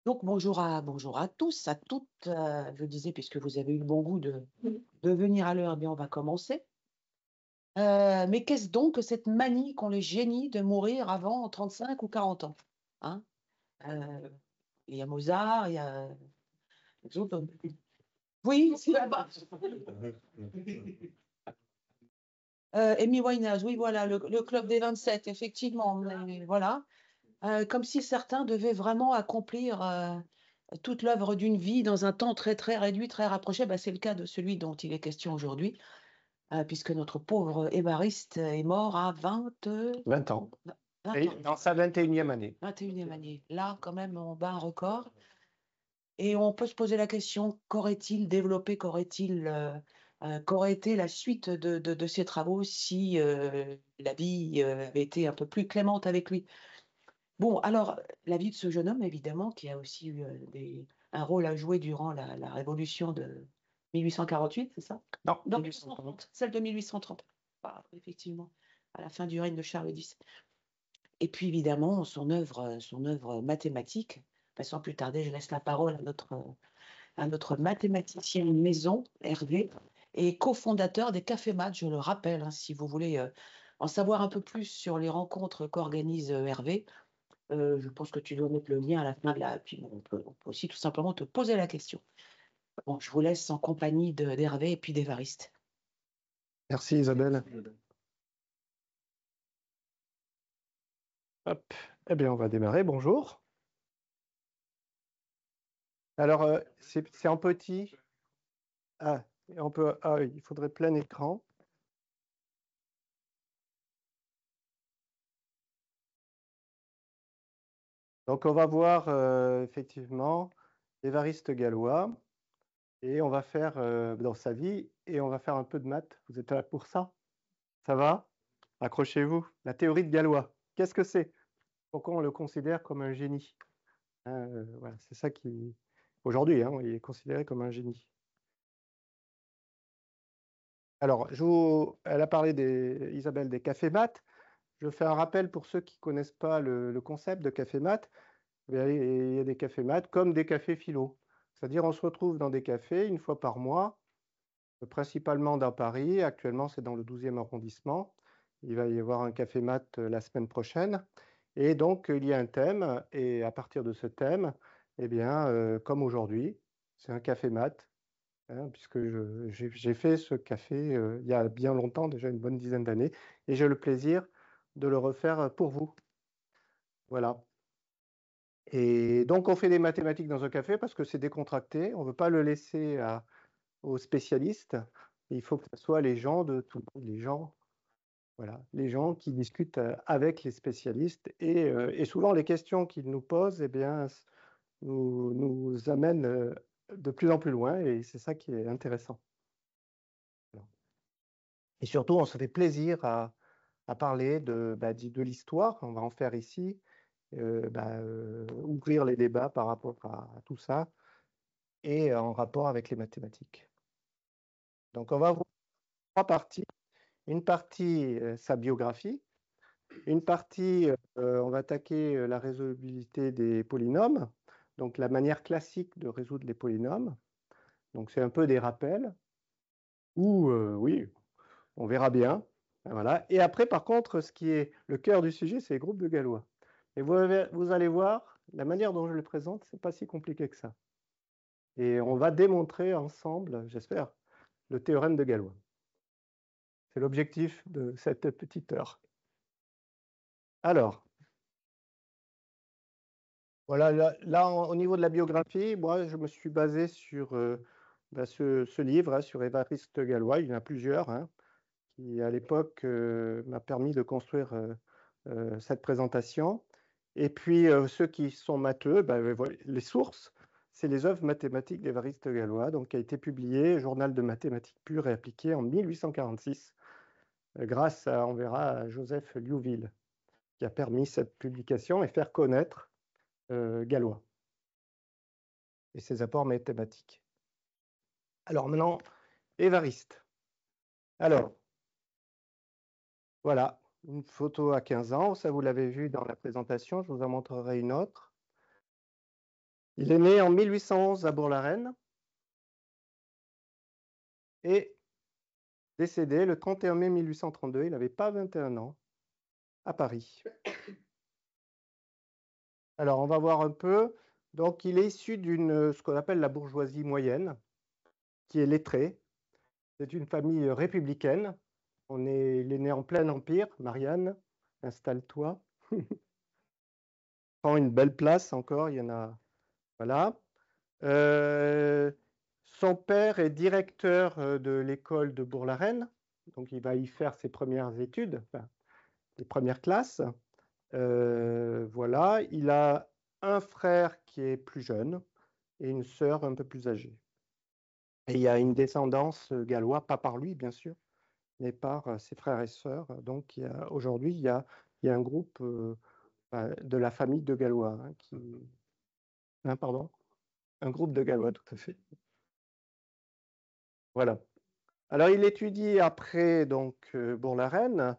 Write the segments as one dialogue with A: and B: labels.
A: Donc bonjour à tous, à toutes. Je disais, puisque vous avez eu le bon goût de venir à l'heure, eh bien on va commencer. Mais qu'est-ce donc que cette manie qu'ont les génies de mourir avant 35 ou 40 ans? Hein. Euh, il y a Mozart, il y a les autres. Oui, c'est là-bas. Amy Winehouse, oui, voilà, le club des 27, effectivement. Mais voilà. Comme si certains devaient vraiment accomplir toute l'œuvre d'une vie dans un temps très très réduit, très rapproché. Bah, c'est le cas de celui dont il est question aujourd'hui, puisque notre pauvre Évariste est mort à
B: 20 ans.
A: 20
B: Et
A: ans,
B: dans sa 21e année.
A: 21e année. Là, quand même, on bat un record. Et on peut se poser la question, qu'aurait-il développé, qu'aurait été la suite de ses travaux si la vie avait été un peu plus clémente avec lui? Bon, alors, la vie de ce jeune homme, évidemment, qui a aussi eu un rôle à jouer durant la révolution de 1848, c'est ça?
B: Non,
A: Non,
B: 1830.
A: celle de 1830. Ah, effectivement, à la fin du règne de Charles X. Et puis, évidemment, son œuvre mathématique. Sans plus tarder, je laisse la parole à notre mathématicien maison, Hervé, et cofondateur des Cafés Maths, je le rappelle, hein, si vous voulez en savoir un peu plus sur les rencontres qu'organise Hervé. Je pense que tu dois mettre le lien à la fin de la. Puis bon, on peut aussi tout simplement te poser la question. Bon, je vous laisse en compagnie d'Hervé et puis d'Évariste.
B: Merci Isabelle. Hop. Eh bien, on va démarrer. Bonjour. Alors, c'est en petit. Ah, oui, il faudrait plein écran. Donc, on va voir effectivement Évariste Galois et on va faire dans sa vie et on va faire un peu de maths. Vous êtes là pour ça? Ça va? Accrochez-vous. La théorie de Galois. Qu'est-ce que c'est? Pourquoi on le considère comme un génie? Hein, voilà, c'est ça qui. Aujourd'hui, hein, il est considéré comme un génie. Alors, elle a parlé Isabelle, des cafés maths. Je fais un rappel pour ceux qui ne connaissent pas le concept de café maths. Il y a des cafés maths comme des cafés philo. C'est-à-dire, on se retrouve dans des cafés une fois par mois, principalement dans Paris. Actuellement, c'est dans le 12e arrondissement. Il va y avoir un café maths la semaine prochaine. Et donc, il y a un thème. Et à partir de ce thème, eh bien, comme aujourd'hui, c'est un café maths. Hein, puisque j'ai fait ce café il y a bien longtemps, déjà une bonne dizaine d'années, et j'ai le plaisir de le refaire pour vous. Voilà. Et donc, on fait des mathématiques dans un café parce que c'est décontracté. On ne veut pas le laisser aux spécialistes. Il faut que ce soit les gens de tout, les gens, voilà, les gens qui discutent avec les spécialistes. Et souvent, les questions qu'ils nous posent, eh bien, nous amènent de plus en plus loin, et c'est ça qui est intéressant. Et surtout, on se fait plaisir à parler de l'histoire. On va en faire ici, ouvrir les débats par rapport à tout ça et en rapport avec les mathématiques. Donc, on va voir trois parties. Une partie, sa biographie. Une partie, on va attaquer la résolubilité des polynômes, donc la manière classique de résoudre les polynômes. Donc, c'est un peu des rappels. Ou, oui, on verra bien. Voilà. Et après, par contre, ce qui est le cœur du sujet, c'est les groupes de Galois. Et vous allez voir, la manière dont je le présente, c'est pas si compliqué que ça. Et on va démontrer ensemble, j'espère, le théorème de Galois. C'est l'objectif de cette petite heure. Alors, voilà, au niveau de la biographie, moi, je me suis basé sur ce livre, hein, sur Évariste Galois. Il y en a plusieurs, hein, qui, à l'époque, m'a permis de construire cette présentation. Et puis, ceux qui sont matheux, voilà, les sources, c'est les œuvres mathématiques d'Évariste Galois, donc, qui a été publié, Journal de mathématiques pures et appliquées en 1846, grâce à, on verra, à Joseph Liouville, qui a permis cette publication et faire connaître Galois et ses apports mathématiques. Alors maintenant, Évariste. Alors, voilà, une photo à 15 ans, ça vous l'avez vu dans la présentation, je vous en montrerai une autre. Il est né en 1811 à Bourg-la-Reine et décédé le 31 mai 1832. Il n'avait pas 21 ans, à Paris. Alors, on va voir un peu. Donc, il est issu d'une, ce qu'on appelle la bourgeoisie moyenne, qui est lettrée. C'est une famille républicaine. Il est né en plein empire. Marianne, installe-toi. Prends une belle place encore. Il y en a. Voilà. Son père est directeur de l'école de Bourg-la-Reine. Donc, il va y faire ses premières études, enfin, les premières classes. Voilà. Il a un frère qui est plus jeune et une sœur un peu plus âgée. Et il y a une descendance galloise, pas par lui, bien sûr, mais par ses frères et sœurs. Donc, aujourd'hui, il y a un groupe de la famille de Gallois. Pardon, un groupe de Gallois, tout à fait. Voilà. Alors, il étudie après donc Bourg-la-Reine.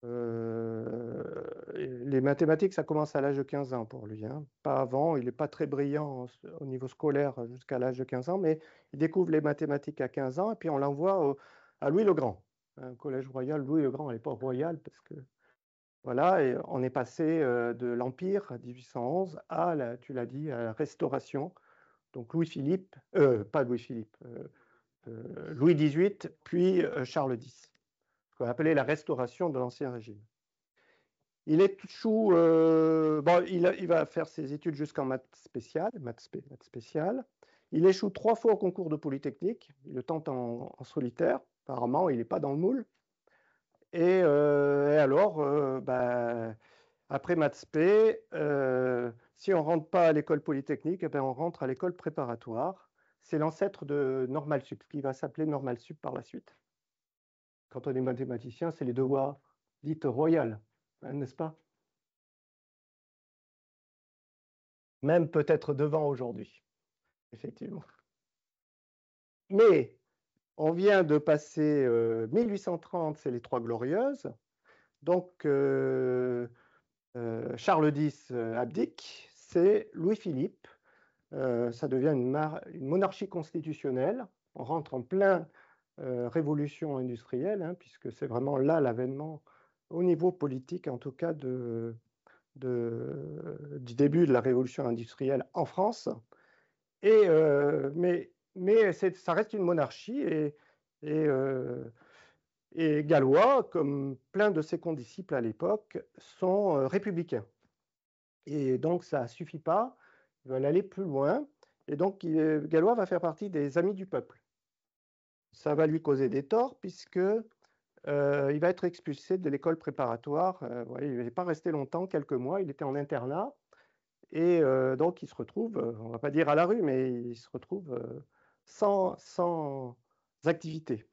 B: Les mathématiques, ça commence à l'âge de 15 ans pour lui. Pas avant, il n'est pas très brillant au niveau scolaire jusqu'à l'âge de 15 ans, mais il découvre les mathématiques à 15 ans et puis on l'envoie à Louis le Grand, un collège royal. Louis le Grand à l'époque royal, parce que voilà, et on est passé de l'Empire 1811 à, tu l'as dit, à la Restauration. Donc Louis-Philippe, pas Louis-Philippe, Louis XVIII, puis Charles X, ce qu'on appelait la Restauration de l'Ancien Régime. Il échoue, il va faire ses études jusqu'en maths spéciales. Il échoue 3 fois au concours de Polytechnique. Il le tente en solitaire. Apparemment, il n'est pas dans le moule. Et alors, après maths spé, si on ne rentre pas à l'école Polytechnique, on rentre à l'école préparatoire. C'est l'ancêtre de Normal Sup, qui va s'appeler Normal Sup par la suite. Quand on est mathématicien, c'est les deux voies dites royales, n'est-ce pas? Même peut-être devant aujourd'hui, effectivement. Mais on vient de passer 1830, c'est les Trois Glorieuses. Donc, Charles X abdique, c'est Louis-Philippe. Ça devient une monarchie constitutionnelle. On rentre en plein révolution industrielle, puisque c'est vraiment là l'avènement, au niveau politique en tout cas, du début de la révolution industrielle en France. Mais ça reste une monarchie et Gallois, comme plein de ses condisciples à l'époque, sont républicains. Et donc ça ne suffit pas, ils veulent aller plus loin. Et donc Gallois va faire partie des Amis du peuple. Ça va lui causer des torts puisque il va être expulsé de l'école préparatoire. Il n'est pas resté longtemps, quelques mois, il était en internat. Et donc, il se retrouve, on ne va pas dire à la rue, mais il se retrouve sans activité.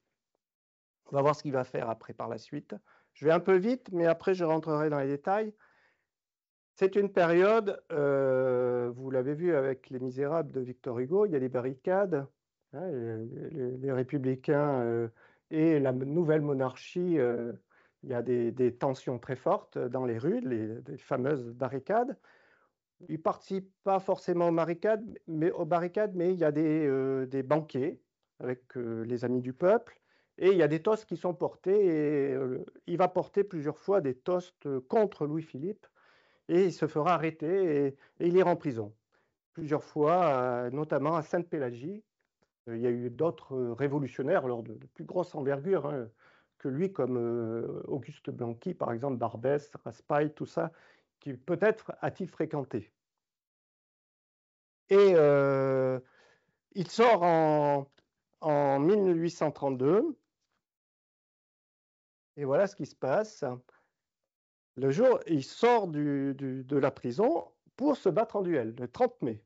B: On va voir ce qu'il va faire après par la suite. Je vais un peu vite, mais après, je rentrerai dans les détails. C'est une période, vous l'avez vu avec Les Misérables de Victor Hugo, il y a des barricades, les républicains et la nouvelle monarchie, il y a des tensions très fortes dans les rues, les fameuses barricades. Il ne participe pas forcément aux barricades, mais il y a des banquets avec les Amis du peuple, et il y a des toasts qui sont portés, et il va porter plusieurs fois des toasts contre Louis-Philippe, et il se fera arrêter, et il ira en prison. Plusieurs fois, notamment à Sainte-Pélagie. Il y a eu d'autres révolutionnaires alors de plus grosse envergure que lui, comme Auguste Blanqui, par exemple, Barbès, Raspail, tout ça, qui peut-être a-t-il fréquenté. Et il sort en 1832. Et voilà ce qui se passe. Le jour, il sort de la prison pour se battre en duel, le 30 mai.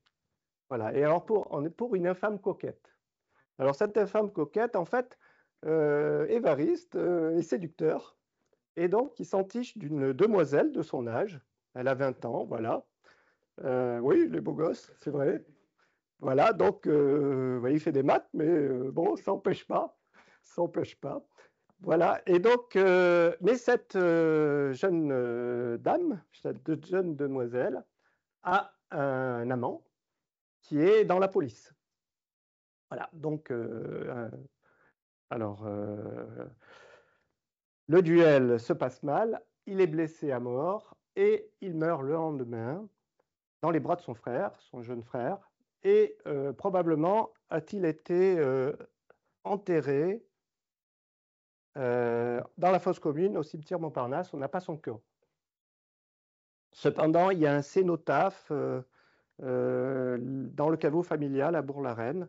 B: Voilà. Et alors, on est pour une infâme coquette. Alors, cette infâme coquette, en fait, Évariste est séducteur. Et donc, il s'entiche d'une demoiselle de son âge. Elle a 20 ans, voilà. Oui, les beaux gosses, c'est vrai. Voilà, donc il fait des maths, mais bon, ça n'empêche pas. Ça n'empêche pas. Voilà, et donc, mais cette jeune dame, cette jeune demoiselle, a un amant qui est dans la police. Voilà, donc, alors, le duel se passe mal, il est blessé à mort et il meurt le lendemain dans les bras de son frère, son jeune frère, et probablement a-t-il été enterré dans la fosse commune au cimetière Montparnasse. On n'a pas son corps. Cependant, il y a un cénotaphe dans le caveau familial à Bourg-la-Reine.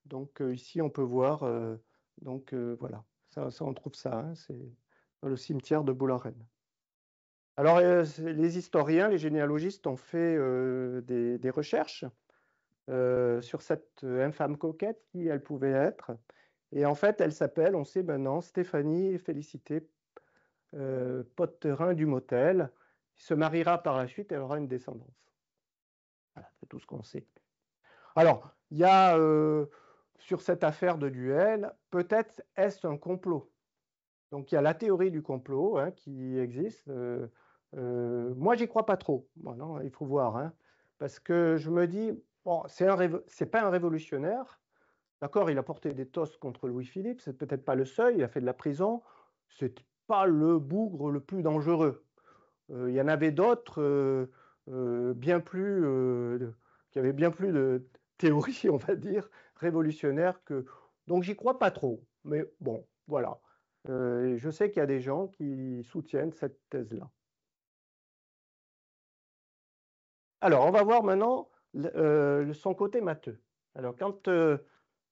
B: Donc ici, on peut voir, voilà, ça, on trouve ça, hein, c'est dans le cimetière de Bourg-la-Reine. Alors, les historiens, les généalogistes ont fait des recherches sur cette infâme coquette, qui elle pouvait être. Et en fait, elle s'appelle, on sait maintenant, Stéphanie Félicité Potterin du Motel. Il se mariera par la suite, elle aura une descendance. Voilà, c'est tout ce qu'on sait. Alors, il y a sur cette affaire de duel, peut-être est-ce un complot. Donc, il y a la théorie du complot, hein, qui existe. Moi, j'y crois pas trop. Bon, non, il faut voir, hein, parce que je me dis, bon, c'est pas un révolutionnaire. D'accord, il a porté des tosses contre Louis-Philippe, c'est peut-être pas le seul, il a fait de la prison. C'est pas le bougre le plus dangereux. Il y en avait d'autres bien plus qui avaient bien plus de théorie, on va dire, révolutionnaire que. Donc j'y crois pas trop. Mais bon, voilà. Je sais qu'il y a des gens qui soutiennent cette thèse-là. Alors, on va voir maintenant son côté matheux. Alors,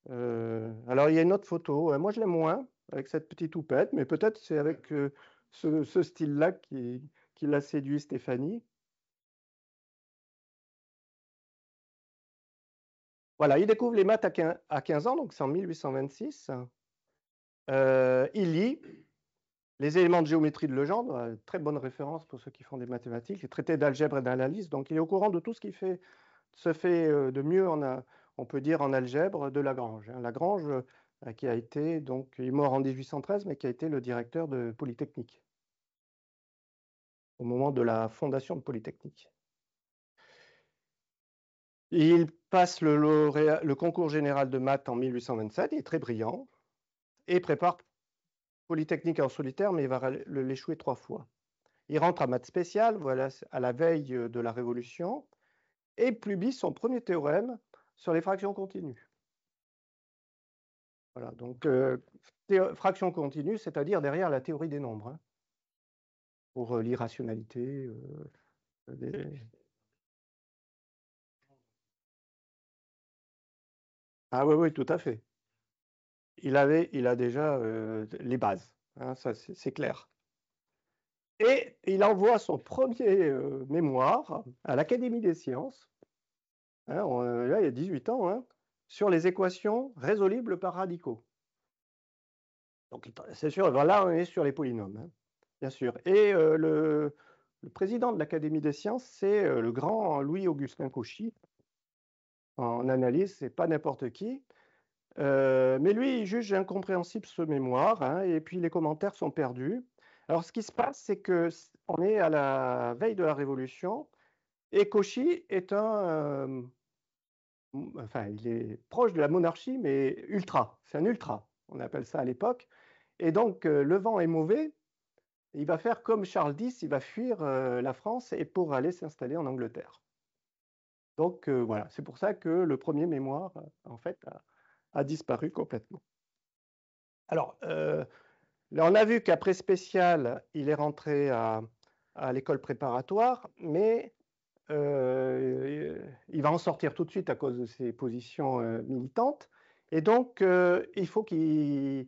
B: alors, il y a une autre photo. Moi, je l'aime moins, avec cette petite houppette, mais peut-être c'est avec ce style-là qui l'a séduit Stéphanie. Voilà, il découvre les maths à 15 ans, donc c'est en 1826. Il lit les éléments de géométrie de Legendre, très bonne référence pour ceux qui font des mathématiques, les traités d'algèbre et d'analyse, donc il est au courant de tout ce qui se fait de mieux, on peut dire, en algèbre de Lagrange. Lagrange, qui a été, donc, il est mort en 1813, mais qui a été le directeur de Polytechnique, au moment de la fondation de Polytechnique. Il passe le concours général de maths en 1827, il est très brillant, et prépare Polytechnique en solitaire, mais il va l'échouer 3 fois. Il rentre à maths spéciales, voilà, à la veille de la Révolution, et publie son premier théorème sur les fractions continues. Voilà, donc fraction continue, c'est-à-dire derrière la théorie des nombres, hein, pour l'irrationalité. Ah oui, oui, tout à fait. Il a déjà les bases, hein, ça c'est clair. Et il envoie son premier mémoire à l'Académie des sciences, hein, là il y a 18 ans, hein, sur les équations résolubles par radicaux. Donc c'est sûr, là on est sur les polynômes, hein, bien sûr. Et le président de l'Académie des sciences, c'est le grand Louis-Augustin Cauchy. En analyse, c'est pas n'importe qui. Mais lui, il juge incompréhensible ce mémoire, hein, et puis les commentaires sont perdus. Alors, ce qui se passe, c'est qu'on est à la veille de la Révolution, et Cauchy est enfin, il est proche de la monarchie, mais ultra. C'est un ultra, on appelle ça à l'époque. Et donc, le vent est mauvais. Il va faire comme Charles X, il va fuir la France et pour aller s'installer en Angleterre. Donc, voilà, c'est pour ça que le premier mémoire, en fait, a disparu complètement. Alors, là, on a vu qu'après spécial, il est rentré à l'école préparatoire, mais il va en sortir tout de suite à cause de ses positions militantes. Et donc, il faut qu'il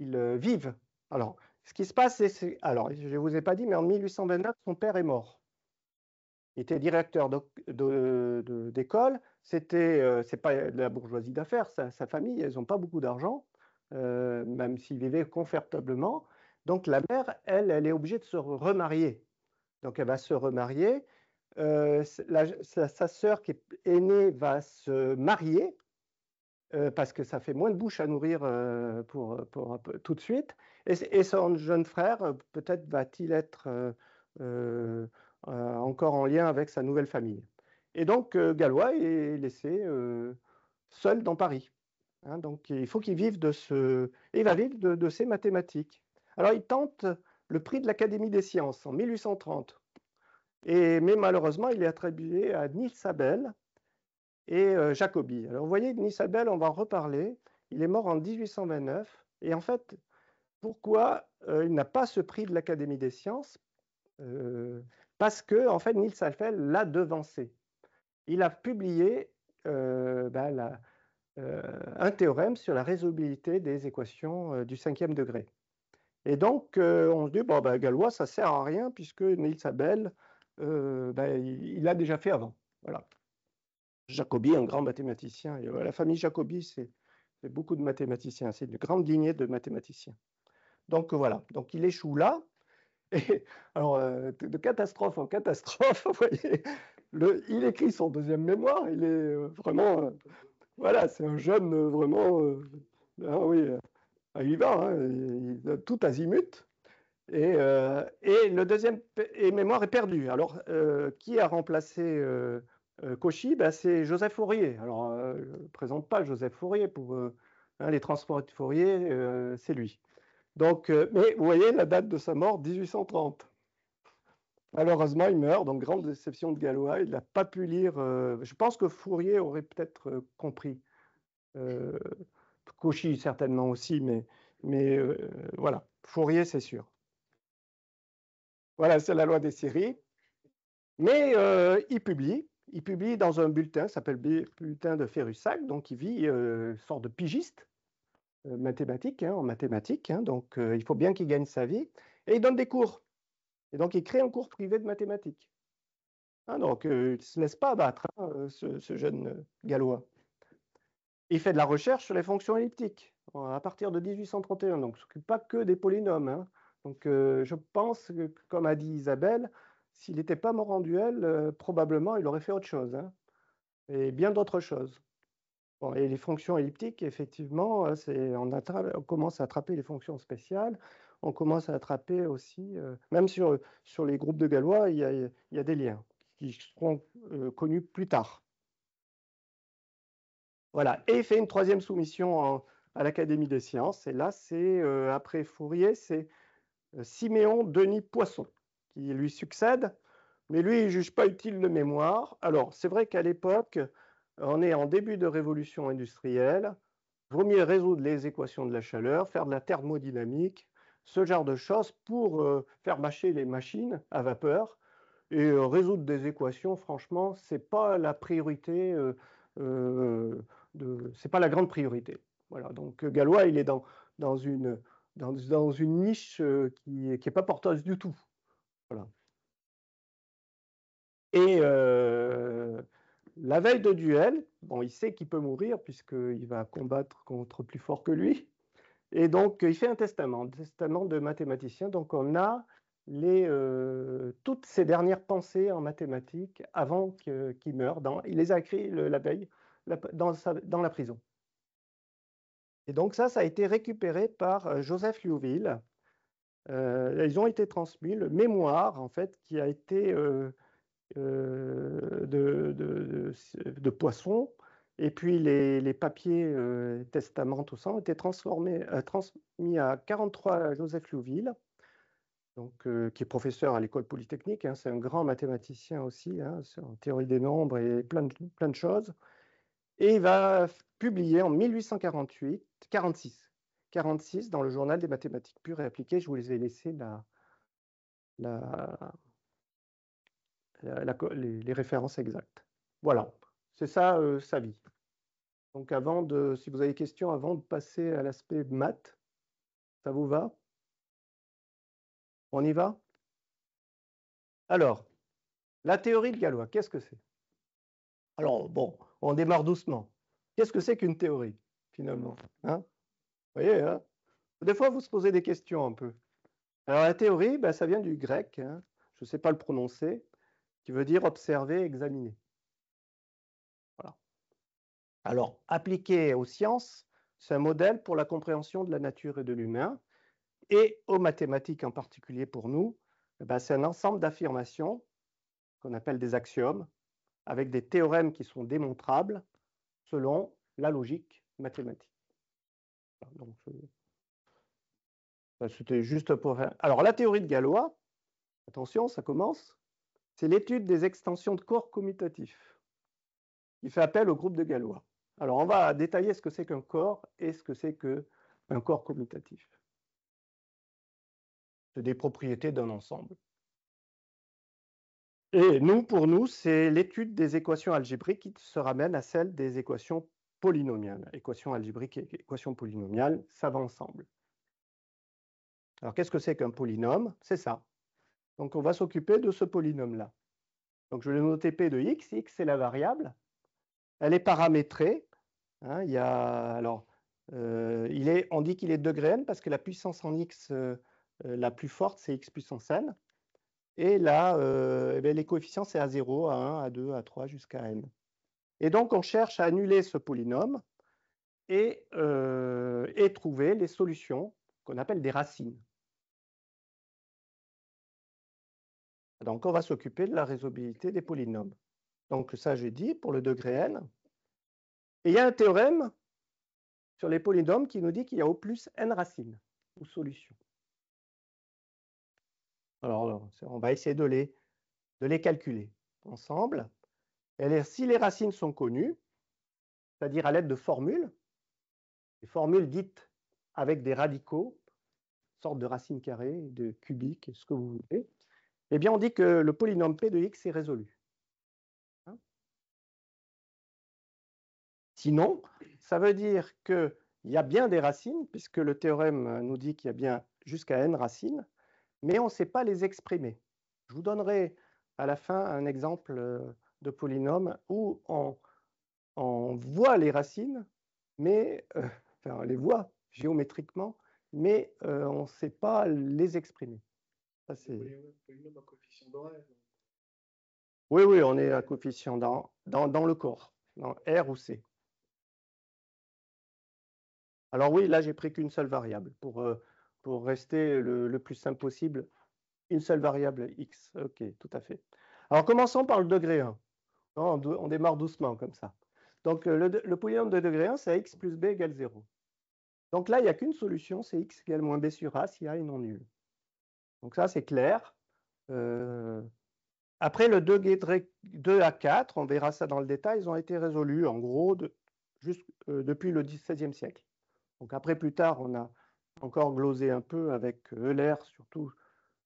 B: vive. Alors, ce qui se passe, alors, je ne vous ai pas dit, mais en 1829, son père est mort. Il était directeur d'école. C'est pas de la bourgeoisie d'affaires, sa famille, ils n'ont pas beaucoup d'argent, même s'ils vivaient confortablement. Donc la mère, elle est obligée de se remarier. Donc elle va se remarier. Sa sœur qui est aînée va se marier parce que ça fait moins de bouche à nourrir pour tout de suite. Et son jeune frère, peut-être va-t-il être encore en lien avec sa nouvelle famille. Et donc, Galois est laissé seul dans Paris. Hein, donc, il faut qu'il vive il va vivre de ses mathématiques. Alors, il tente le prix de l'Académie des sciences en 1830. Mais malheureusement, il est attribué à Niels Abel et Jacobi. Alors, vous voyez, Niels Abel, on va en reparler. Il est mort en 1829. Et en fait, pourquoi il n'a pas ce prix de l'Académie des sciences? Parce que, en fait, Niels Abel l'a devancé. Il a publié un théorème sur la résolubilité des équations du 5e degré. Et donc, on se dit, bon, Galois, ça ne sert à rien puisque Niels Abel, il l'a déjà fait avant. Voilà. Jacobi, un grand mathématicien. Et la famille Jacobi, c'est beaucoup de mathématiciens. C'est une grande lignée de mathématiciens. Donc, voilà. Donc, il échoue là. Et alors, de catastrophe en catastrophe, vous voyez, il écrit son deuxième mémoire. Il est vraiment... voilà, c'est un jeune vraiment... oui, il va, hein, tout azimut. Et le deuxième mémoire est perdu. Alors, qui a remplacé Cauchy? C'est Joseph Fourier. Alors, je ne présente pas Joseph Fourier pour les transports de Fourier, c'est lui. Donc, mais vous voyez la date de sa mort, 1830. Malheureusement, il meurt, donc grande déception de Galois. Il n'a pas pu lire. Je pense que Fourier aurait peut-être compris. Cauchy certainement aussi, mais voilà, Fourier, c'est sûr. Voilà, c'est la loi des séries. Mais il publie dans un bulletin, s'appelle Bulletin de Ferussac, donc il vit une sorte de pigiste mathématique, en mathématiques, donc il faut bien qu'il gagne sa vie, et il donne des cours. Et donc il crée un cours privé de mathématiques. Donc il ne se laisse pas abattre, ce jeune Galois. Il fait de la recherche sur les fonctions elliptiques à partir de 1831, donc il ne s'occupe pas que des polynômes. Donc je pense que, comme a dit Isabelle, s'il n'était pas mort en duel, probablement il aurait fait autre chose, et bien d'autres choses. Bon, et les fonctions elliptiques, effectivement, on commence à attraper les fonctions spéciales, on commence à attraper aussi, même sur les groupes de Galois, il y a des liens qui seront connus plus tard. Voilà, et il fait une troisième soumission à l'Académie des sciences, et là, c'est, après Fourier, c'est Siméon Denis Poisson qui lui succède, mais lui, il ne juge pas utile le mémoire. Alors, c'est vrai qu'à l'époque, on est en début de révolution industrielle, il vaut mieux résoudre les équations de la chaleur, faire de la thermodynamique, ce genre de choses pour faire marcher les machines à vapeur, et résoudre des équations, franchement, ce n'est pas la priorité, c'est pas la grande priorité. Voilà, donc Galois, il est dans une niche qui n'est pas porteuse du tout. Voilà. Et la veille de duel, bon, il sait qu'il peut mourir puisqu'il va combattre contre plus fort que lui. Et donc, il fait un testament de mathématicien. Donc, on a toutes ses dernières pensées en mathématiques avant qu'il meure. Il les a écrites la veille dans la prison. Et donc, ça a été récupéré par Joseph Liouville. Ils ont été transmis, le mémoire, en fait, qui a été de Poisson, et puis les papiers testaments, tout ça, ont été transmis à 43 Joseph Liouville, donc, qui est professeur à l'école polytechnique, c'est un grand mathématicien aussi, en théorie des nombres et plein de choses. Et il va publier en 1846 dans le journal des mathématiques pures et appliquées. Je vous les ai laissé les références exactes. Voilà, c'est ça sa vie. Donc si vous avez des questions, avant de passer à l'aspect maths, ça vous va? On y va? Alors, la théorie de Galois, qu'est-ce que c'est? Alors, bon, on démarre doucement. Qu'est-ce que c'est qu'une théorie, finalement? Vous voyez, des fois, vous se posez des questions un peu. Alors, la théorie, ça vient du grec, je ne sais pas le prononcer, qui veut dire observer, examiner. Voilà. Alors, appliqué aux sciences, c'est un modèle pour la compréhension de la nature et de l'humain, et aux mathématiques en particulier pour nous, c'est un ensemble d'affirmations qu'on appelle des axiomes, avec des théorèmes qui sont démontrables selon la logique mathématique. Donc, c'était juste pour faire... Alors, la théorie de Galois, attention, ça commence, c'est l'étude des extensions de corps commutatifs qui fait appel au groupe de Galois. Alors, on va détailler ce que c'est qu'un corps et ce que c'est qu'un corps commutatif. C'est des propriétés d'un ensemble. Et pour nous, c'est l'étude des équations algébriques qui se ramène à celle des équations polynomiales. Équations algébriques et équations polynomiales, ça va ensemble. Alors, qu'est-ce que c'est qu'un polynôme? C'est ça. Donc, on va s'occuper de ce polynôme-là. Donc, je vais noter P de x. X, c'est la variable. Elle est paramétrée. Hein, on dit qu'il est de degré n parce que la puissance en x la plus forte, c'est x puissance n. Et là, les coefficients, c'est A0, A1, A2, A3 jusqu'à n. Et donc, on cherche à annuler ce polynôme et trouver les solutions qu'on appelle des racines. Donc, on va s'occuper de la résolubilité des polynômes. Donc, ça, j'ai dit pour le degré n. Et il y a un théorème sur les polynômes qui nous dit qu'il y a au plus n racines ou solutions. Alors, on va essayer de les calculer ensemble. Et si les racines sont connues, c'est-à-dire à l'aide de formules, des formules dites avec des radicaux, sorte de racines carrées, de cubiques, ce que vous voulez, eh bien, on dit que le polynôme P de x est résolu. Hein? Sinon, ça veut dire qu'il y a bien des racines, puisque le théorème nous dit qu'il y a bien jusqu'à n racines, mais on ne sait pas les exprimer. Je vous donnerai à la fin un exemple de polynôme où on voit les racines, mais on les voit géométriquement, mais on ne sait pas les exprimer. Ça, polynôme à coefficient d'horaire. Oui, on est à coefficient dans le corps, dans R ou C. Alors oui, là, j'ai pris qu'une seule variable pour rester le plus simple possible. Une seule variable x. OK, tout à fait. Alors, commençons par le degré 1. On démarre doucement comme ça. Donc, le polynôme de degré 1, c'est x plus b égale 0. Donc là, il n'y a qu'une solution, c'est x égale moins b sur a si a est non nul. Donc ça, c'est clair. Après, le degré 2 à 4, on verra ça dans le détail, ils ont été résolus, en gros, depuis le XVIe siècle. Donc après, plus tard, on a encore glosé un peu avec Euler, surtout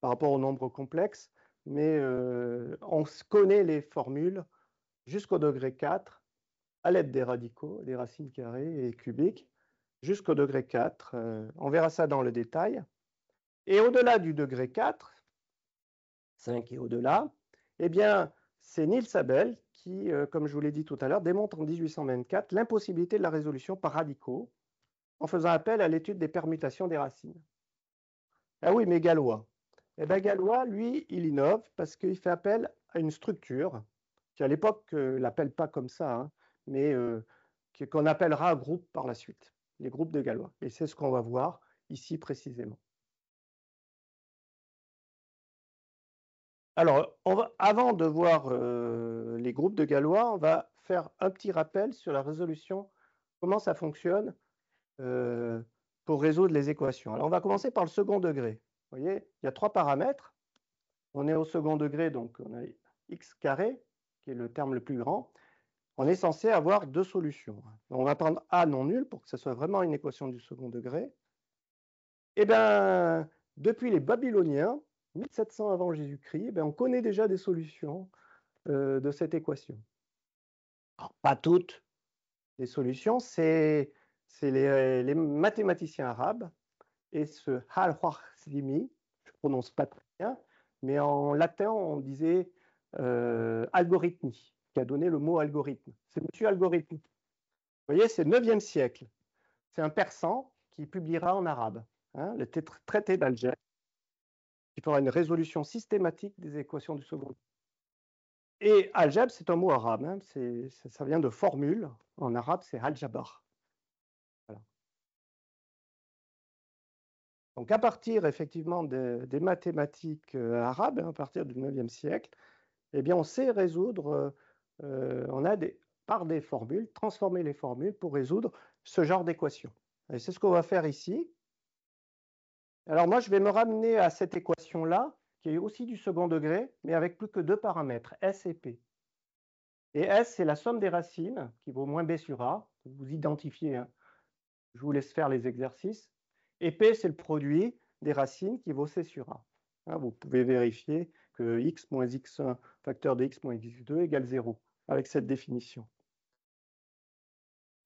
B: par rapport aux nombres complexes, mais on connaît les formules jusqu'au degré 4 à l'aide des radicaux, des racines carrées et cubiques, jusqu'au degré 4. On verra ça dans le détail. Et au-delà du degré 4, 5 et au-delà, eh bien, c'est Niels Abel qui, comme je vous l'ai dit tout à l'heure, démontre en 1824 l'impossibilité de la résolution par radicaux en faisant appel à l'étude des permutations des racines. Ah oui, mais Galois. Eh bien, Galois, lui, il innove parce qu'il fait appel à une structure qui, à l'époque, ne l'appelle pas comme ça, hein, mais qu'on appellera groupe par la suite, les groupes de Galois. Et c'est ce qu'on va voir ici précisément. Alors, avant de voir les groupes de Galois, on va faire un petit rappel sur la résolution, comment ça fonctionne pour résoudre les équations. Alors, on va commencer par le second degré. Vous voyez, il y a 3 paramètres. On est au second degré, donc on a x carré, qui est le terme le plus grand. On est censé avoir 2 solutions. On va prendre a non nul pour que ce soit vraiment une équation du second degré. Eh bien, depuis les Babyloniens, 1700 avant Jésus-Christ, on connaît déjà des solutions de cette équation. Alors, pas toutes les solutions, c'est les mathématiciens arabes et ce Al-Khwarizmi, je ne prononce pas très bien, mais en latin, on disait algorithmie, qui a donné le mot algorithme. C'est monsieur algorithme. Vous voyez, c'est le 9e siècle. C'est un persan qui publiera en arabe, hein, le traité d'Alger, qui fera une résolution systématique des équations du second. Et algèbre, c'est un mot arabe, hein, ça vient de formule. En arabe, c'est al-jabar. Voilà. Donc, à partir effectivement des mathématiques arabes, à partir du 9e siècle, eh bien, on sait résoudre on a par des formules, transformer les formules pour résoudre ce genre d'équation. Et c'est ce qu'on va faire ici. Alors moi, je vais me ramener à cette équation-là, qui est aussi du second degré, mais avec plus que deux paramètres, S et P. Et S, c'est la somme des racines, qui vaut moins B sur A. Vous identifiez, hein. Je vous laisse faire les exercices. Et P, c'est le produit des racines qui vaut C sur A. Hein, vous pouvez vérifier que x moins x1 facteur de x moins x2 égale 0, avec cette définition.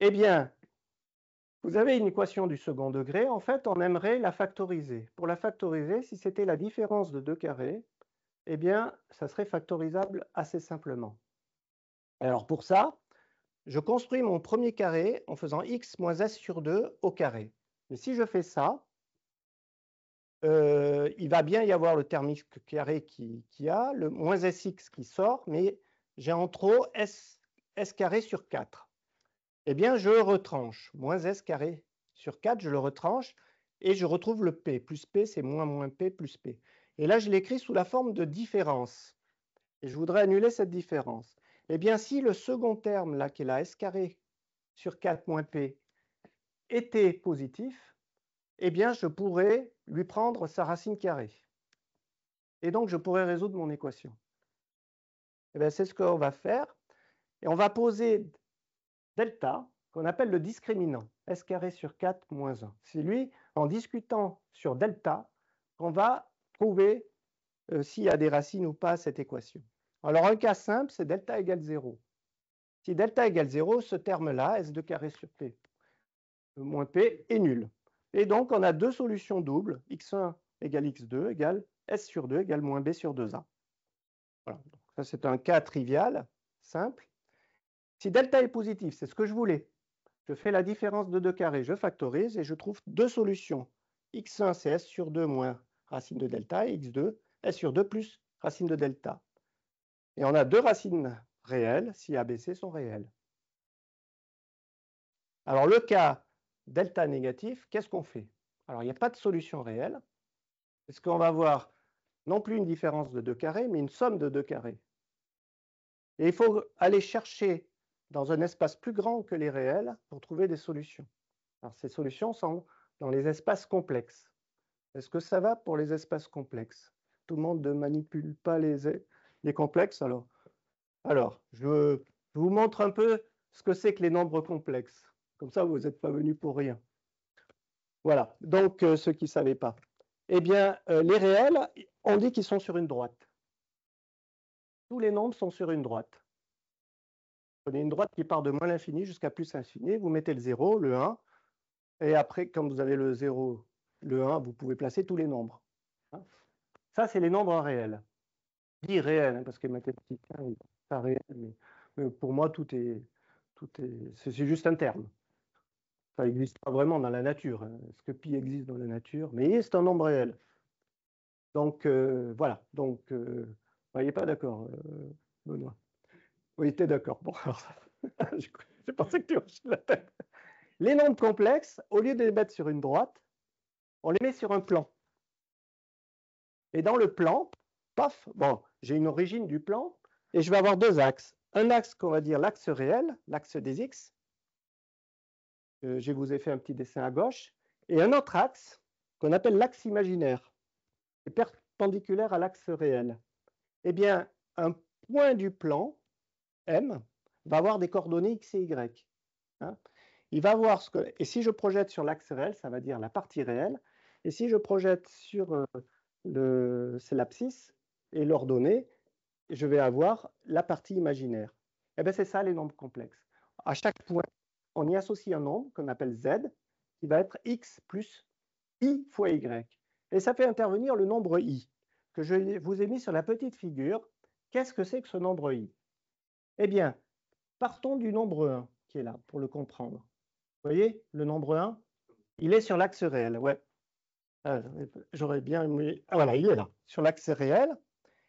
B: Eh bien, vous avez une équation du second degré. En fait, on aimerait la factoriser. Pour la factoriser, si c'était la différence de deux carrés, eh bien, ça serait factorisable assez simplement. Alors pour ça, je construis mon premier carré en faisant x moins s sur 2 au carré. Mais si je fais ça, il va bien y avoir le terme x carré qui a, le moins sx qui sort, mais j'ai en trop s carré sur 4. Eh bien, je retranche. Moins s carré sur 4, je le retranche, et je retrouve le p. Plus p, c'est moins p plus p. Et là, je l'écris sous la forme de différence. Et je voudrais annuler cette différence. Eh bien, si le second terme, là, qui est la s carré sur 4 moins p, était positif, eh bien, je pourrais lui prendre sa racine carrée. Et donc, je pourrais résoudre mon équation. Eh bien, c'est ce qu'on va faire. Et on va poser delta, qu'on appelle le discriminant, s carré sur 4 moins 1. C'est lui, en discutant sur delta, qu'on va trouver s'il y a des racines ou pas à cette équation. Alors, un cas simple, c'est delta égale 0. Si delta égale 0, ce terme-là, s2 carré sur p moins p, est nul. Et donc, on a deux solutions doubles, x1 égale x2 égale s sur 2 égale moins b sur 2a. Voilà. Donc, ça, c'est un cas trivial, simple. Si delta est positif, c'est ce que je voulais. Je fais la différence de 2 carrés, je factorise et je trouve deux solutions. x1, c'est s sur 2 moins racine de delta, et x2, s sur 2 plus racine de delta. Et on a deux racines réelles si a, b, c sont réelles. Alors, le cas delta négatif, qu'est-ce qu'on fait? Alors, il n'y a pas de solution réelle, parce qu'on va avoir non plus une différence de 2 carrés, mais une somme de 2 carrés. Et il faut aller chercher dans un espace plus grand que les réels pour trouver des solutions. Alors, ces solutions sont dans les espaces complexes. Est-ce que ça va pour les espaces complexes? Tout le monde ne manipule pas les complexes, alors? Alors, je vous montre un peu ce que c'est que les nombres complexes. Comme ça, vous n'êtes pas venus pour rien. Voilà, donc ceux qui ne savaient pas. Eh bien, les réels, on dit qu'ils sont sur une droite. Tous les nombres sont sur une droite. Prenez une droite qui part de moins l'infini jusqu'à plus l'infini, vous mettez le 0, le 1, et après, quand vous avez le 0, le 1, vous pouvez placer tous les nombres. Ça, c'est les nombres réels. Je dis réels, parce que les mathématiciens, ils sont pas réels, mais pour moi, c'est juste un terme. Ça n'existe pas vraiment dans la nature. Est-ce que pi existe dans la nature? Mais c'est un nombre réel. Donc, voilà. Donc, vous voyez pas d'accord, Benoît? Oui, tu es d'accord. Bon, alors, je pensais que tu hochais la tête. Les nombres complexes, au lieu de les mettre sur une droite, on les met sur un plan. Et dans le plan, paf, bon, j'ai une origine du plan, et je vais avoir deux axes. Un axe qu'on va dire l'axe réel, l'axe des x. Je vous ai fait un petit dessin à gauche. Et un autre axe qu'on appelle l'axe imaginaire, est perpendiculaire à l'axe réel. Eh bien, un point du plan, M, va avoir des coordonnées x et y. Hein, il va voir ce que... Et si je projette sur l'axe réel, ça va dire la partie réelle. Et si je projette sur l'abscisse et l'ordonnée, je vais avoir la partie imaginaire. Et bien, c'est ça les nombres complexes. À chaque point, on y associe un nombre qu'on appelle z, qui va être x plus i fois y. Et ça fait intervenir le nombre i, que je vous ai mis sur la petite figure. Qu'est-ce que c'est que ce nombre i? Eh bien, partons du nombre 1, qui est là, pour le comprendre. Vous voyez, le nombre 1, il est sur l'axe réel. Ouais. J'aurais bien aimé... Ah, voilà, il est là, sur l'axe réel.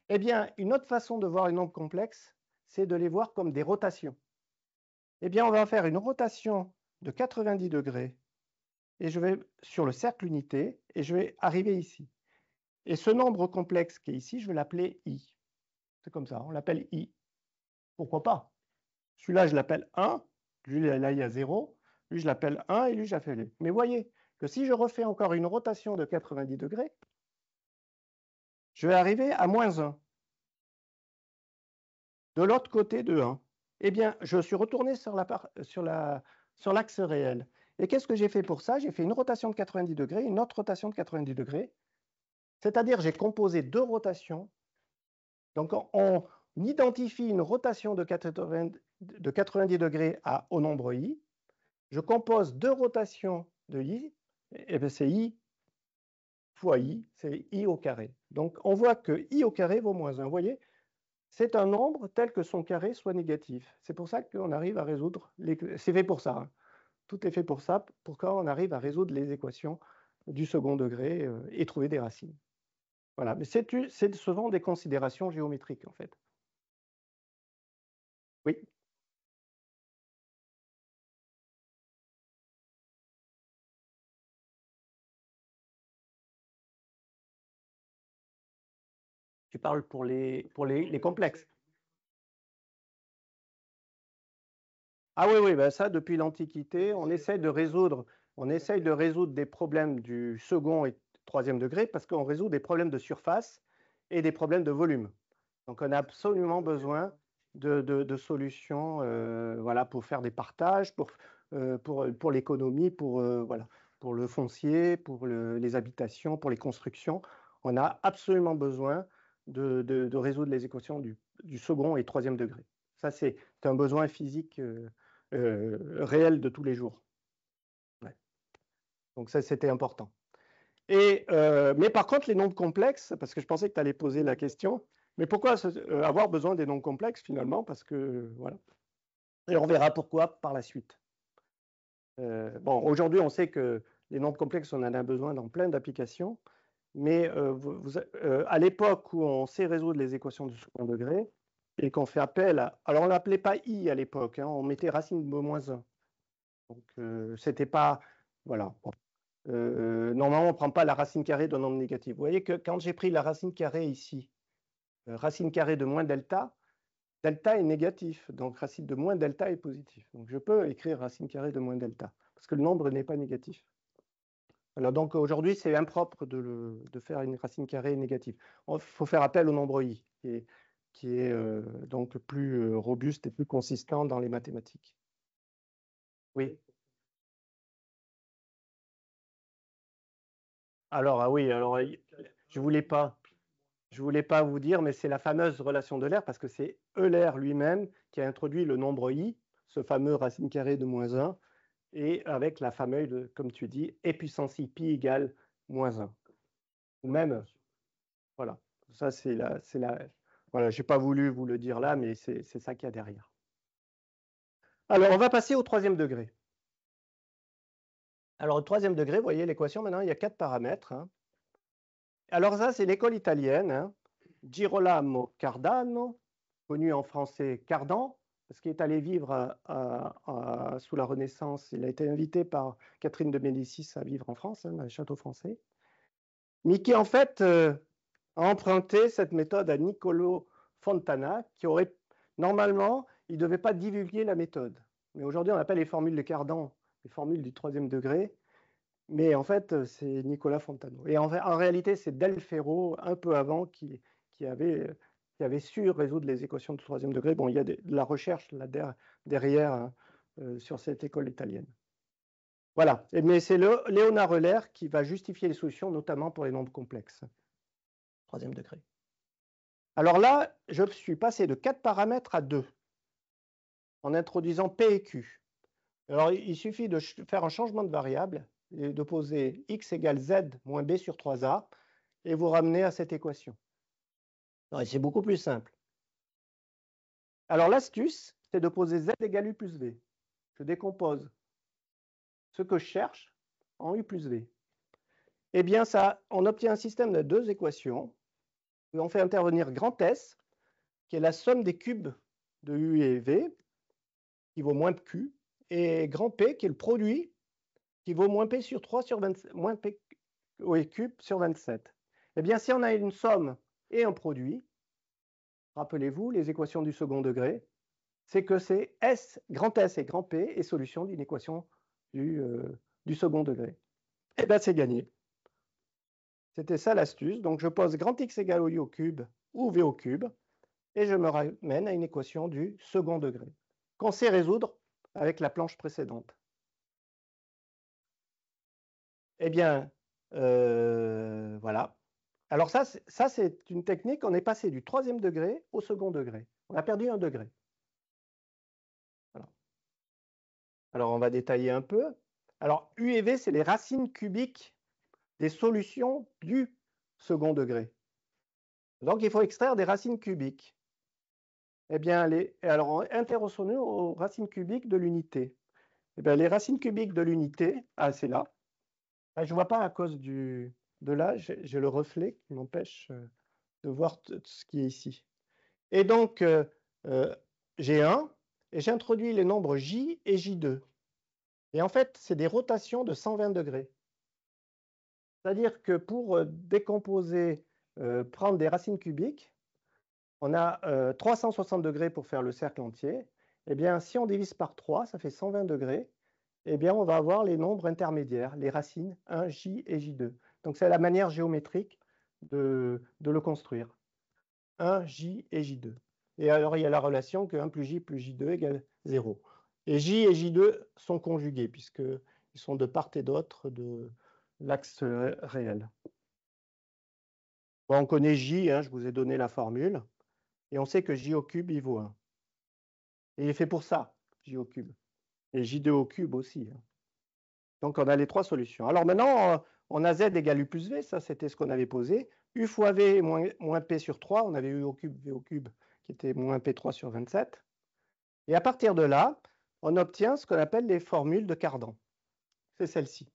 B: Eh bien, une autre façon de voir les nombres complexes, c'est de les voir comme des rotations. Eh bien, on va faire une rotation de 90 degrés et je vais sur le cercle unité et je vais arriver ici. Et ce nombre complexe qui est ici, je vais l'appeler i. C'est comme ça, on l'appelle i. Pourquoi pas? Celui-là, je l'appelle 1. Lui, là, il y a 0. Lui, je l'appelle 1 et lui, je l'appelle. Mais voyez que si je refais encore une rotation de 90 degrés, je vais arriver à moins 1. De l'autre côté de 1. Eh bien, je suis retourné sur l'axe réel. Et qu'est-ce que j'ai fait pour ça? J'ai fait une rotation de 90 degrés, une autre rotation de 90 degrés. C'est-à-dire, j'ai composé deux rotations. Donc, on identifie une rotation de 90 degrés au nombre i. Je compose deux rotations de i, et bien c'est i fois i, c'est i au carré. Donc, on voit que i au carré vaut moins 1. Vous voyez, c'est un nombre tel que son carré soit négatif. C'est pour ça qu'on arrive à résoudre, c'est fait pour ça, hein. Tout est fait pour ça, pour qu'on arrive à résoudre les équations du second degré et trouver des racines. Voilà, mais c'est souvent des considérations géométriques, en fait. Oui. Tu parles pour les complexes. Ah oui, oui, ben ça, depuis l'Antiquité, on essaye de résoudre des problèmes du second et troisième degré parce qu'on résout des problèmes de surface et des problèmes de volume. Donc, on a absolument besoin de solutions voilà, pour faire des partages, pour l'économie, voilà, pour le foncier, pour les habitations, pour les constructions. On a absolument besoin de résoudre les équations du second et troisième degré. Ça, c'est un besoin physique réel de tous les jours. Ouais. Donc, ça, c'était important. Mais par contre, les nombres complexes, parce que je pensais que tu allais poser la question, mais pourquoi avoir besoin des nombres complexes finalement? Parce que, voilà. Et on verra pourquoi par la suite. Bon, aujourd'hui, on sait que les nombres complexes, on en a besoin dans plein d'applications, mais à l'époque où on sait résoudre les équations du second degré, et qu'on fait appel à... Alors, on ne l'appelait pas i à l'époque, hein, on mettait racine de moins 1. Donc, c'était pas... Voilà. Bon. Normalement, on ne prend pas la racine carrée d'un nombre négatif. Vous voyez que quand j'ai pris la racine carrée ici, racine carrée de moins delta, delta est négatif, donc racine de moins delta est positif. Donc je peux écrire racine carrée de moins delta, parce que le nombre n'est pas négatif. Alors donc aujourd'hui, c'est impropre de faire une racine carrée négative. Il faut faire appel au nombre i, qui est donc plus robuste et plus consistant dans les mathématiques. Oui. Alors, ah oui, alors je voulais pas vous dire, mais c'est la fameuse relation d'Euler, parce que c'est Euler lui-même qui a introduit le nombre i, ce fameux racine carrée de moins 1, et avec la fameuse, comme tu dis, e puissance i pi égale moins 1. Ou même, voilà, ça voilà, je n'ai pas voulu vous le dire là, mais c'est ça qu'il y a derrière. Alors, on va passer au troisième degré. Alors, au troisième degré, vous voyez l'équation, maintenant, il y a 4 paramètres, hein. Alors ça, c'est l'école italienne, hein. Girolamo Cardano, connu en français Cardan, parce qu'il est allé vivre sous la Renaissance. Il a été invité par Catherine de Médicis à vivre en France, hein, dans les châteaux français. Mais qui, en fait, a emprunté cette méthode à Niccolò Fontana, qui aurait, normalement, il ne devait pas divulguer la méthode. Mais aujourd'hui, on appelle les formules de Cardan les formules du troisième degré. Mais en fait, c'est Nicolas Fontano. Et en réalité, c'est Del Ferro, un peu avant, qui avait su résoudre les équations du troisième degré. Bon, il y a de la recherche là derrière, hein, sur cette école italienne. Voilà. Mais c'est Léonard Euler qui va justifier les solutions, notamment pour les nombres complexes. Troisième degré. Alors là, je suis passé de 4 paramètres à 2, en introduisant P et Q. Alors, il suffit de faire un changement de variable et de poser x égale z moins b sur 3a, et vous ramenez à cette équation. C'est beaucoup plus simple. Alors, l'astuce, c'est de poser z égale u plus v. Je décompose ce que je cherche en u plus v. Eh bien, on obtient un système de 2 équations, où on fait intervenir grand S, qui est la somme des cubes de u et v, qui vaut moins q, et grand P, qui est le produit, qui vaut moins p sur 3 sur 27, moins p cube sur 27. Eh bien, si on a une somme et un produit, rappelez-vous les équations du second degré, c'est que c'est S, grand S et grand P est solution d'une équation du second degré. Et bien, c'est gagné. C'était ça l'astuce. Donc, je pose grand X égale au I au cube ou V au cube, et je me ramène à une équation du second degré, qu'on sait résoudre avec la planche précédente. Eh bien, voilà. Alors ça c'est une technique, on est passé du troisième degré au second degré. On a perdu un degré. Voilà. Alors, on va détailler un peu. Alors, U et V, c'est les racines cubiques des solutions du second degré. Donc, il faut extraire des racines cubiques. Eh bien, alors, intéressons-nous aux racines cubiques de l'unité. Eh bien, les racines cubiques de l'unité, c'est là. Je ne vois pas à cause de là, j'ai le reflet qui m'empêche de voir ce qui est ici. Et donc, j'ai 1, et j'introduis les nombres J et J2. Et en fait, c'est des rotations de 120 degrés. C'est-à-dire que pour décomposer, prendre des racines cubiques, on a 360 degrés pour faire le cercle entier. Eh bien, si on divise par 3, ça fait 120 degrés. Eh bien, on va avoir les nombres intermédiaires, les racines 1, J et J2. Donc, c'est la manière géométrique de le construire. 1, J et J2. Et alors, il y a la relation que 1 plus J plus J2 égale 0. Et J et J2 sont conjugués, puisqu'ils sont de part et d'autre de l'axe réel. Bon, on connaît J, je vous ai donné la formule, et on sait que J au cube, il vaut 1. Et il est fait pour ça, J au cube. Et J2 au cube aussi. Donc, on a les trois solutions. Alors maintenant, on a Z égale U plus V, ça c'était ce qu'on avait posé. U fois V moins P sur 3, on avait U au cube, V au cube, qui était moins P3 sur 27. Et à partir de là, on obtient ce qu'on appelle les formules de Cardan. C'est celle-ci.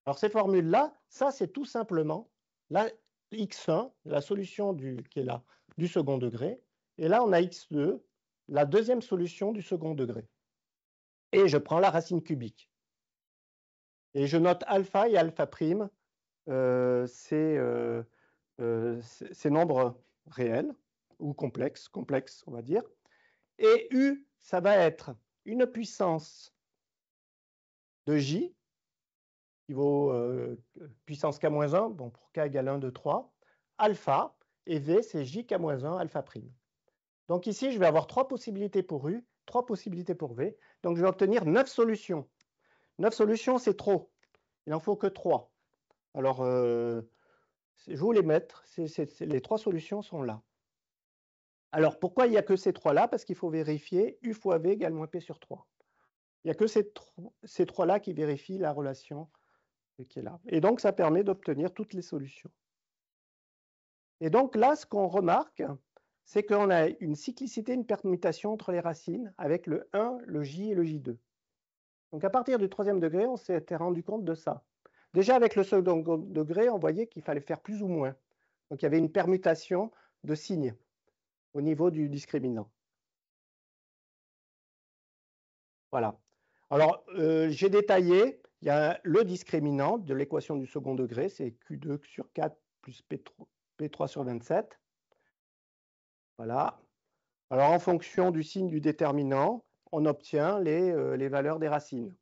B: Alors ces formules-là, ça c'est tout simplement la x1, la solution qui est là, du second degré. Et là, on a x2, la deuxième solution du second degré. Et je prends la racine cubique. Et je note alpha et alpha prime, ces nombres réels, ou complexes, on va dire. Et U, ça va être une puissance de J, qui vaut puissance k-1, bon, pour k égale 1, 2, 3, alpha, et V, c'est jk-1, alpha prime. Donc ici, je vais avoir 3 possibilités pour U, 3 possibilités pour V. Donc je vais obtenir 9 solutions. 9 solutions, c'est trop. Il n'en faut que 3. Alors, je vais vous les mettre. Les 3 solutions sont là. Alors, pourquoi il n'y a que ces 3-là? Parce qu'il faut vérifier U fois V égale moins P sur 3. Il n'y a que ces 3-là qui vérifient la relation qui est là. Et donc, ça permet d'obtenir toutes les solutions. Et donc là, ce qu'on remarque, c'est qu'on a une cyclicité, une permutation entre les racines avec le 1, le J et le J2. Donc à partir du troisième degré, on s'était rendu compte de ça. Déjà avec le second degré, on voyait qu'il fallait faire plus ou moins. Donc il y avait une permutation de signes au niveau du discriminant. Voilà. Alors, j'ai détaillé, il y a le discriminant de l'équation du second degré, c'est Q2 sur 4 plus P3 sur 27. Voilà. Alors, en fonction du signe du déterminant, on obtient les valeurs des racines.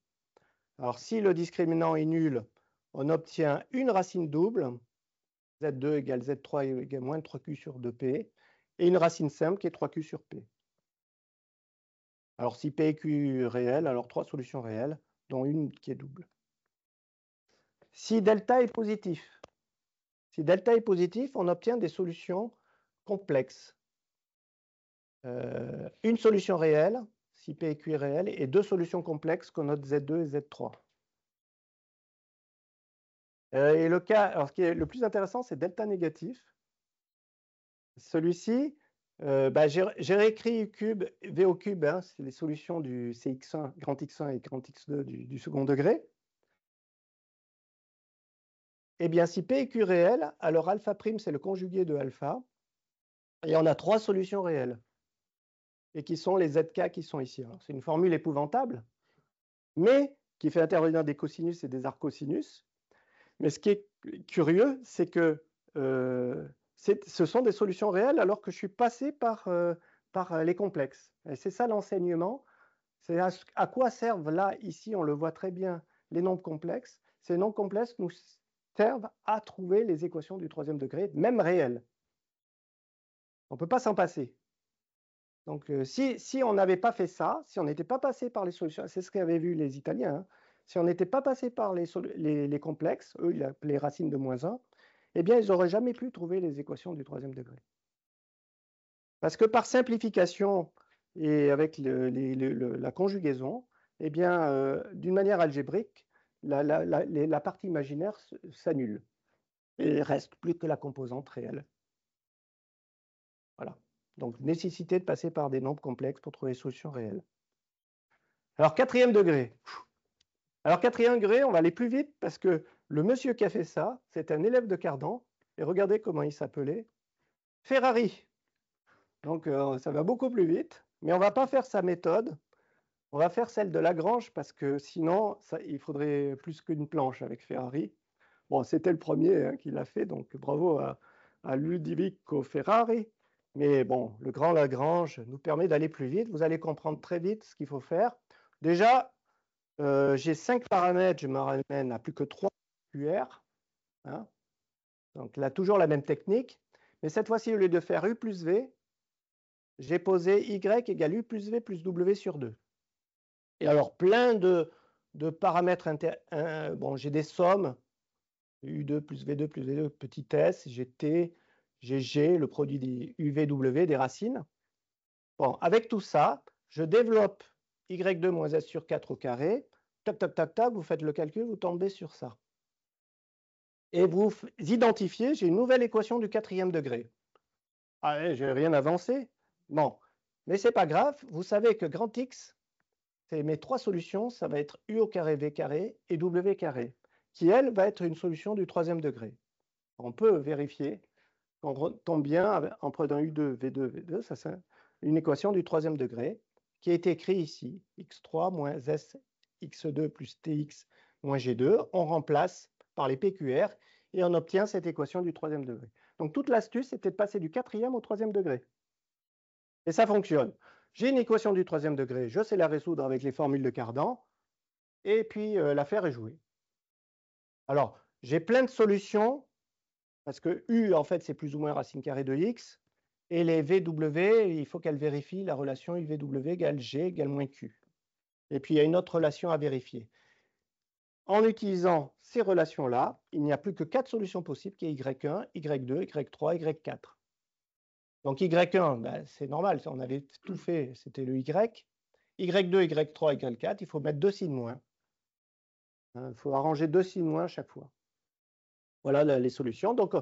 B: Alors, si le discriminant est nul, on obtient une racine double, Z2 égale Z3 égale moins 3Q sur 2P, et une racine simple qui est 3Q sur P. Alors, si P et Q est réel, alors 3 solutions réelles, dont une qui est double. Si delta est positif, on obtient des solutions complexes. Une solution réelle, si P et Q est réel, et 2 solutions complexes qu'on note Z2 et Z3. Et le cas, alors ce qui est le plus intéressant, c'est delta négatif. Celui-ci, j'ai réécrit U cube, V au cube, c'est les solutions du CX1, grand X1 et grand X2 du second degré. Eh bien, si P est Q réel, alors alpha prime, c'est le conjugué de alpha. Et on a 3 solutions réelles. Et qui sont les ZK qui sont ici. C'est une formule épouvantable, mais qui fait intervenir des cosinus et des arccosinus. Mais ce qui est curieux, c'est que ce sont des solutions réelles alors que je suis passé par par les complexes. Et c'est ça l'enseignement. C'est à quoi servent là, ici, on le voit très bien, les nombres complexes. Ces nombres complexes nous servent à trouver les équations du troisième degré, même réelles. On ne peut pas s'en passer. Donc, si on n'avait pas fait ça, si on n'était pas passé par les solutions, c'est ce qu'avaient vu les Italiens, hein, si on n'était pas passé par les complexes, eux, ils appelaient racines de moins 1, eh bien, ils n'auraient jamais pu trouver les équations du troisième degré. Parce que par simplification et avec la conjugaison, eh bien, d'une manière algébrique, la partie imaginaire s'annule et il ne reste plus que la composante réelle. Voilà. Donc, nécessité de passer par des nombres complexes pour trouver des solutions réelles. Alors, quatrième degré. Alors, quatrième degré, on va aller plus vite parce que le monsieur qui a fait ça, c'est un élève de Cardan. Et regardez comment il s'appelait. Ferrari. Donc, ça va beaucoup plus vite. Mais on ne va pas faire sa méthode. On va faire celle de Lagrange parce que sinon, il faudrait plus qu'une planche avec Ferrari. Bon, c'était le premier hein, qui l'a fait, donc bravo à Ludovico Ferrari. Mais bon, le grand Lagrange nous permet d'aller plus vite. Vous allez comprendre très vite ce qu'il faut faire. Déjà, j'ai 5 paramètres, je me ramène à plus que 3 QR. Hein. Donc là, toujours la même technique. Mais cette fois-ci, au lieu de faire U plus V, j'ai posé Y égale U plus V plus W sur 2. Et alors, plein de paramètres. Bon, j'ai des sommes. U2 plus V2 plus V2, petit s, j'ai T, j'ai G, le produit des UVW, des racines. Bon, avec tout ça, je développe Y2 moins S sur 4 au carré. Tac, tac, tac, tac, vous faites le calcul, vous tombez sur ça. Et vous identifiez, j'ai une nouvelle équation du quatrième degré. Ah ouais, j'ai rien avancé. Bon, mais c'est pas grave, vous savez que grand X, c'est mes 3 solutions, ça va être U au carré, V carré et W carré, qui, elle, va être une solution du troisième degré. On peut vérifier qu'on tombe bien en prenant U2, V2, V2, ça c'est une équation du troisième degré qui a été écrite ici, x3 moins s x2 plus tx moins g2. On remplace par les PQR et on obtient cette équation du troisième degré. Donc toute l'astuce, c'était de passer du quatrième au troisième degré. Et ça fonctionne. J'ai une équation du troisième degré, je sais la résoudre avec les formules de Cardan, et puis l'affaire est jouée. Alors, j'ai plein de solutions, parce que U, en fait, c'est plus ou moins racine carrée de X, et les VW, il faut qu'elles vérifient la relation UVW égale G égale moins Q. Et puis, il y a une autre relation à vérifier. En utilisant ces relations-là, il n'y a plus que 4 solutions possibles, qui est Y1, Y2, Y3, Y4. Donc Y1, ben, c'est normal, on avait tout fait, c'était le Y. Y2, Y3, Y4, il faut mettre 2 signes moins. Il faut arranger 2 signes moins à chaque fois. Voilà les solutions. Donc,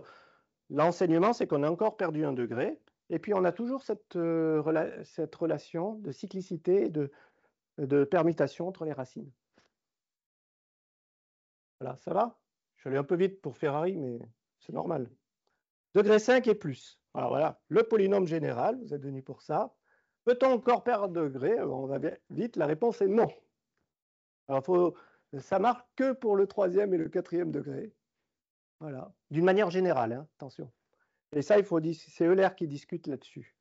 B: l'enseignement, c'est qu'on a encore perdu 1 degré. Et puis, on a toujours cette relation de cyclicité et de permutation entre les racines. Voilà, ça va? Je suis allé un peu vite pour Ferrari, mais c'est normal. Degré 5 et plus. Alors voilà, le polynôme général, vous êtes venu pour ça. Peut-on encore perdre un degré? On va vite, la réponse est non. Alors, ça marche que pour le troisième et le quatrième degré. Voilà, d'une manière générale, hein, attention. Et ça, c'est Euler qui discute là-dessus.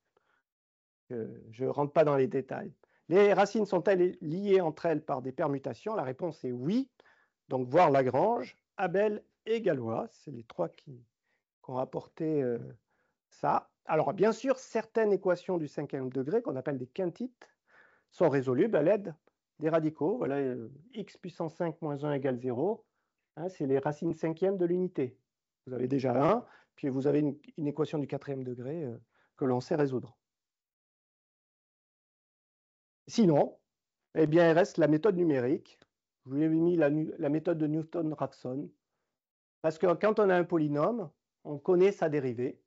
B: Je ne rentre pas dans les détails. Les racines sont-elles liées entre elles par des permutations? La réponse est oui. Donc, voir Lagrange, Abel et Galois, c'est les 3 qui ont rapporté ça. Alors, bien sûr, certaines équations du cinquième degré, qu'on appelle des quintites, sont résolubles à l'aide des radicaux. Voilà, x puissance 5 moins 1 égale 0. Hein, c'est les racines cinquièmes de l'unité. Vous avez déjà 1, puis vous avez une équation du quatrième degré que l'on sait résoudre. Sinon, eh bien, il reste la méthode numérique. Je vous ai mis la méthode de Newton-Raphson. Parce que quand on a un polynôme, on connaît sa dérivée.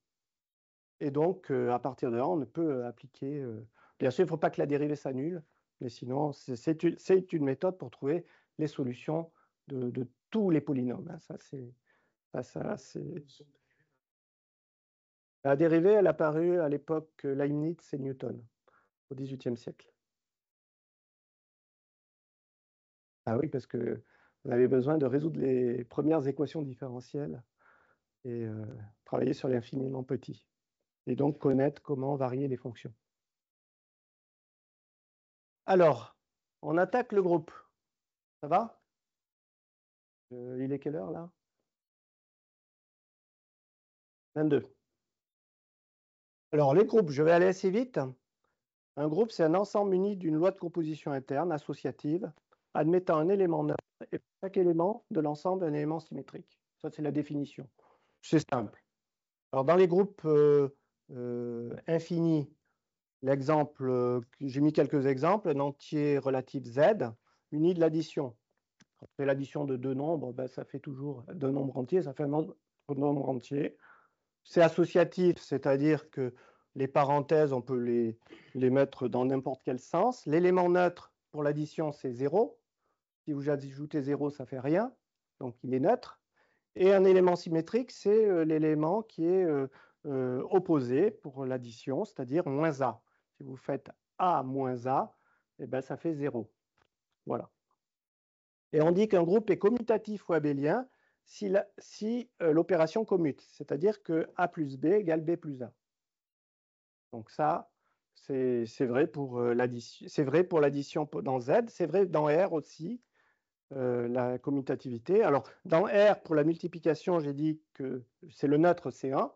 B: Et donc, à partir de là, on peut appliquer... bien sûr, il ne faut pas que la dérivée s'annule, mais sinon, c'est une méthode pour trouver les solutions de tous les polynômes. Hein. La dérivée, elle a apparu à l'époque Leibniz et Newton, au XVIIIe siècle. Ah oui, parce que vous avez besoin de résoudre les premières équations différentielles et travailler sur l'infiniment petit. Et donc connaître comment varier les fonctions. Alors, on attaque le groupe. Ça va? Il est quelle heure là? 22. Alors, les groupes, je vais aller assez vite. Un groupe, c'est un ensemble muni d'une loi de composition interne associative, admettant un élément neutre et pour chaque élément de l'ensemble, un élément symétrique. Ça, c'est la définition. C'est simple. Alors, dans les groupes infinis, l'exemple, j'ai mis quelques exemples, un entier relatif Z, muni de l'addition. Quand on fait l'addition de deux nombres, ben, ça fait toujours deux nombres entiers, ça fait un nombre entier. C'est associatif, c'est-à-dire que les parenthèses, on peut les mettre dans n'importe quel sens. L'élément neutre pour l'addition, c'est 0. Si vous ajoutez 0, ça ne fait rien, donc il est neutre. Et un élément symétrique, c'est l'élément qui est opposé pour l'addition, c'est-à-dire moins A. Si vous faites A moins A, eh ben, ça fait 0. Voilà. Et on dit qu'un groupe est commutatif ou abélien si l'opération commute, c'est-à-dire que A plus B égale B plus A. Donc ça, c'est vrai pour l'addition, c'est vrai pour l'addition dans Z, c'est vrai dans R aussi, la commutativité. Alors, dans R, pour la multiplication, j'ai dit que c'est le neutre, c'est 1.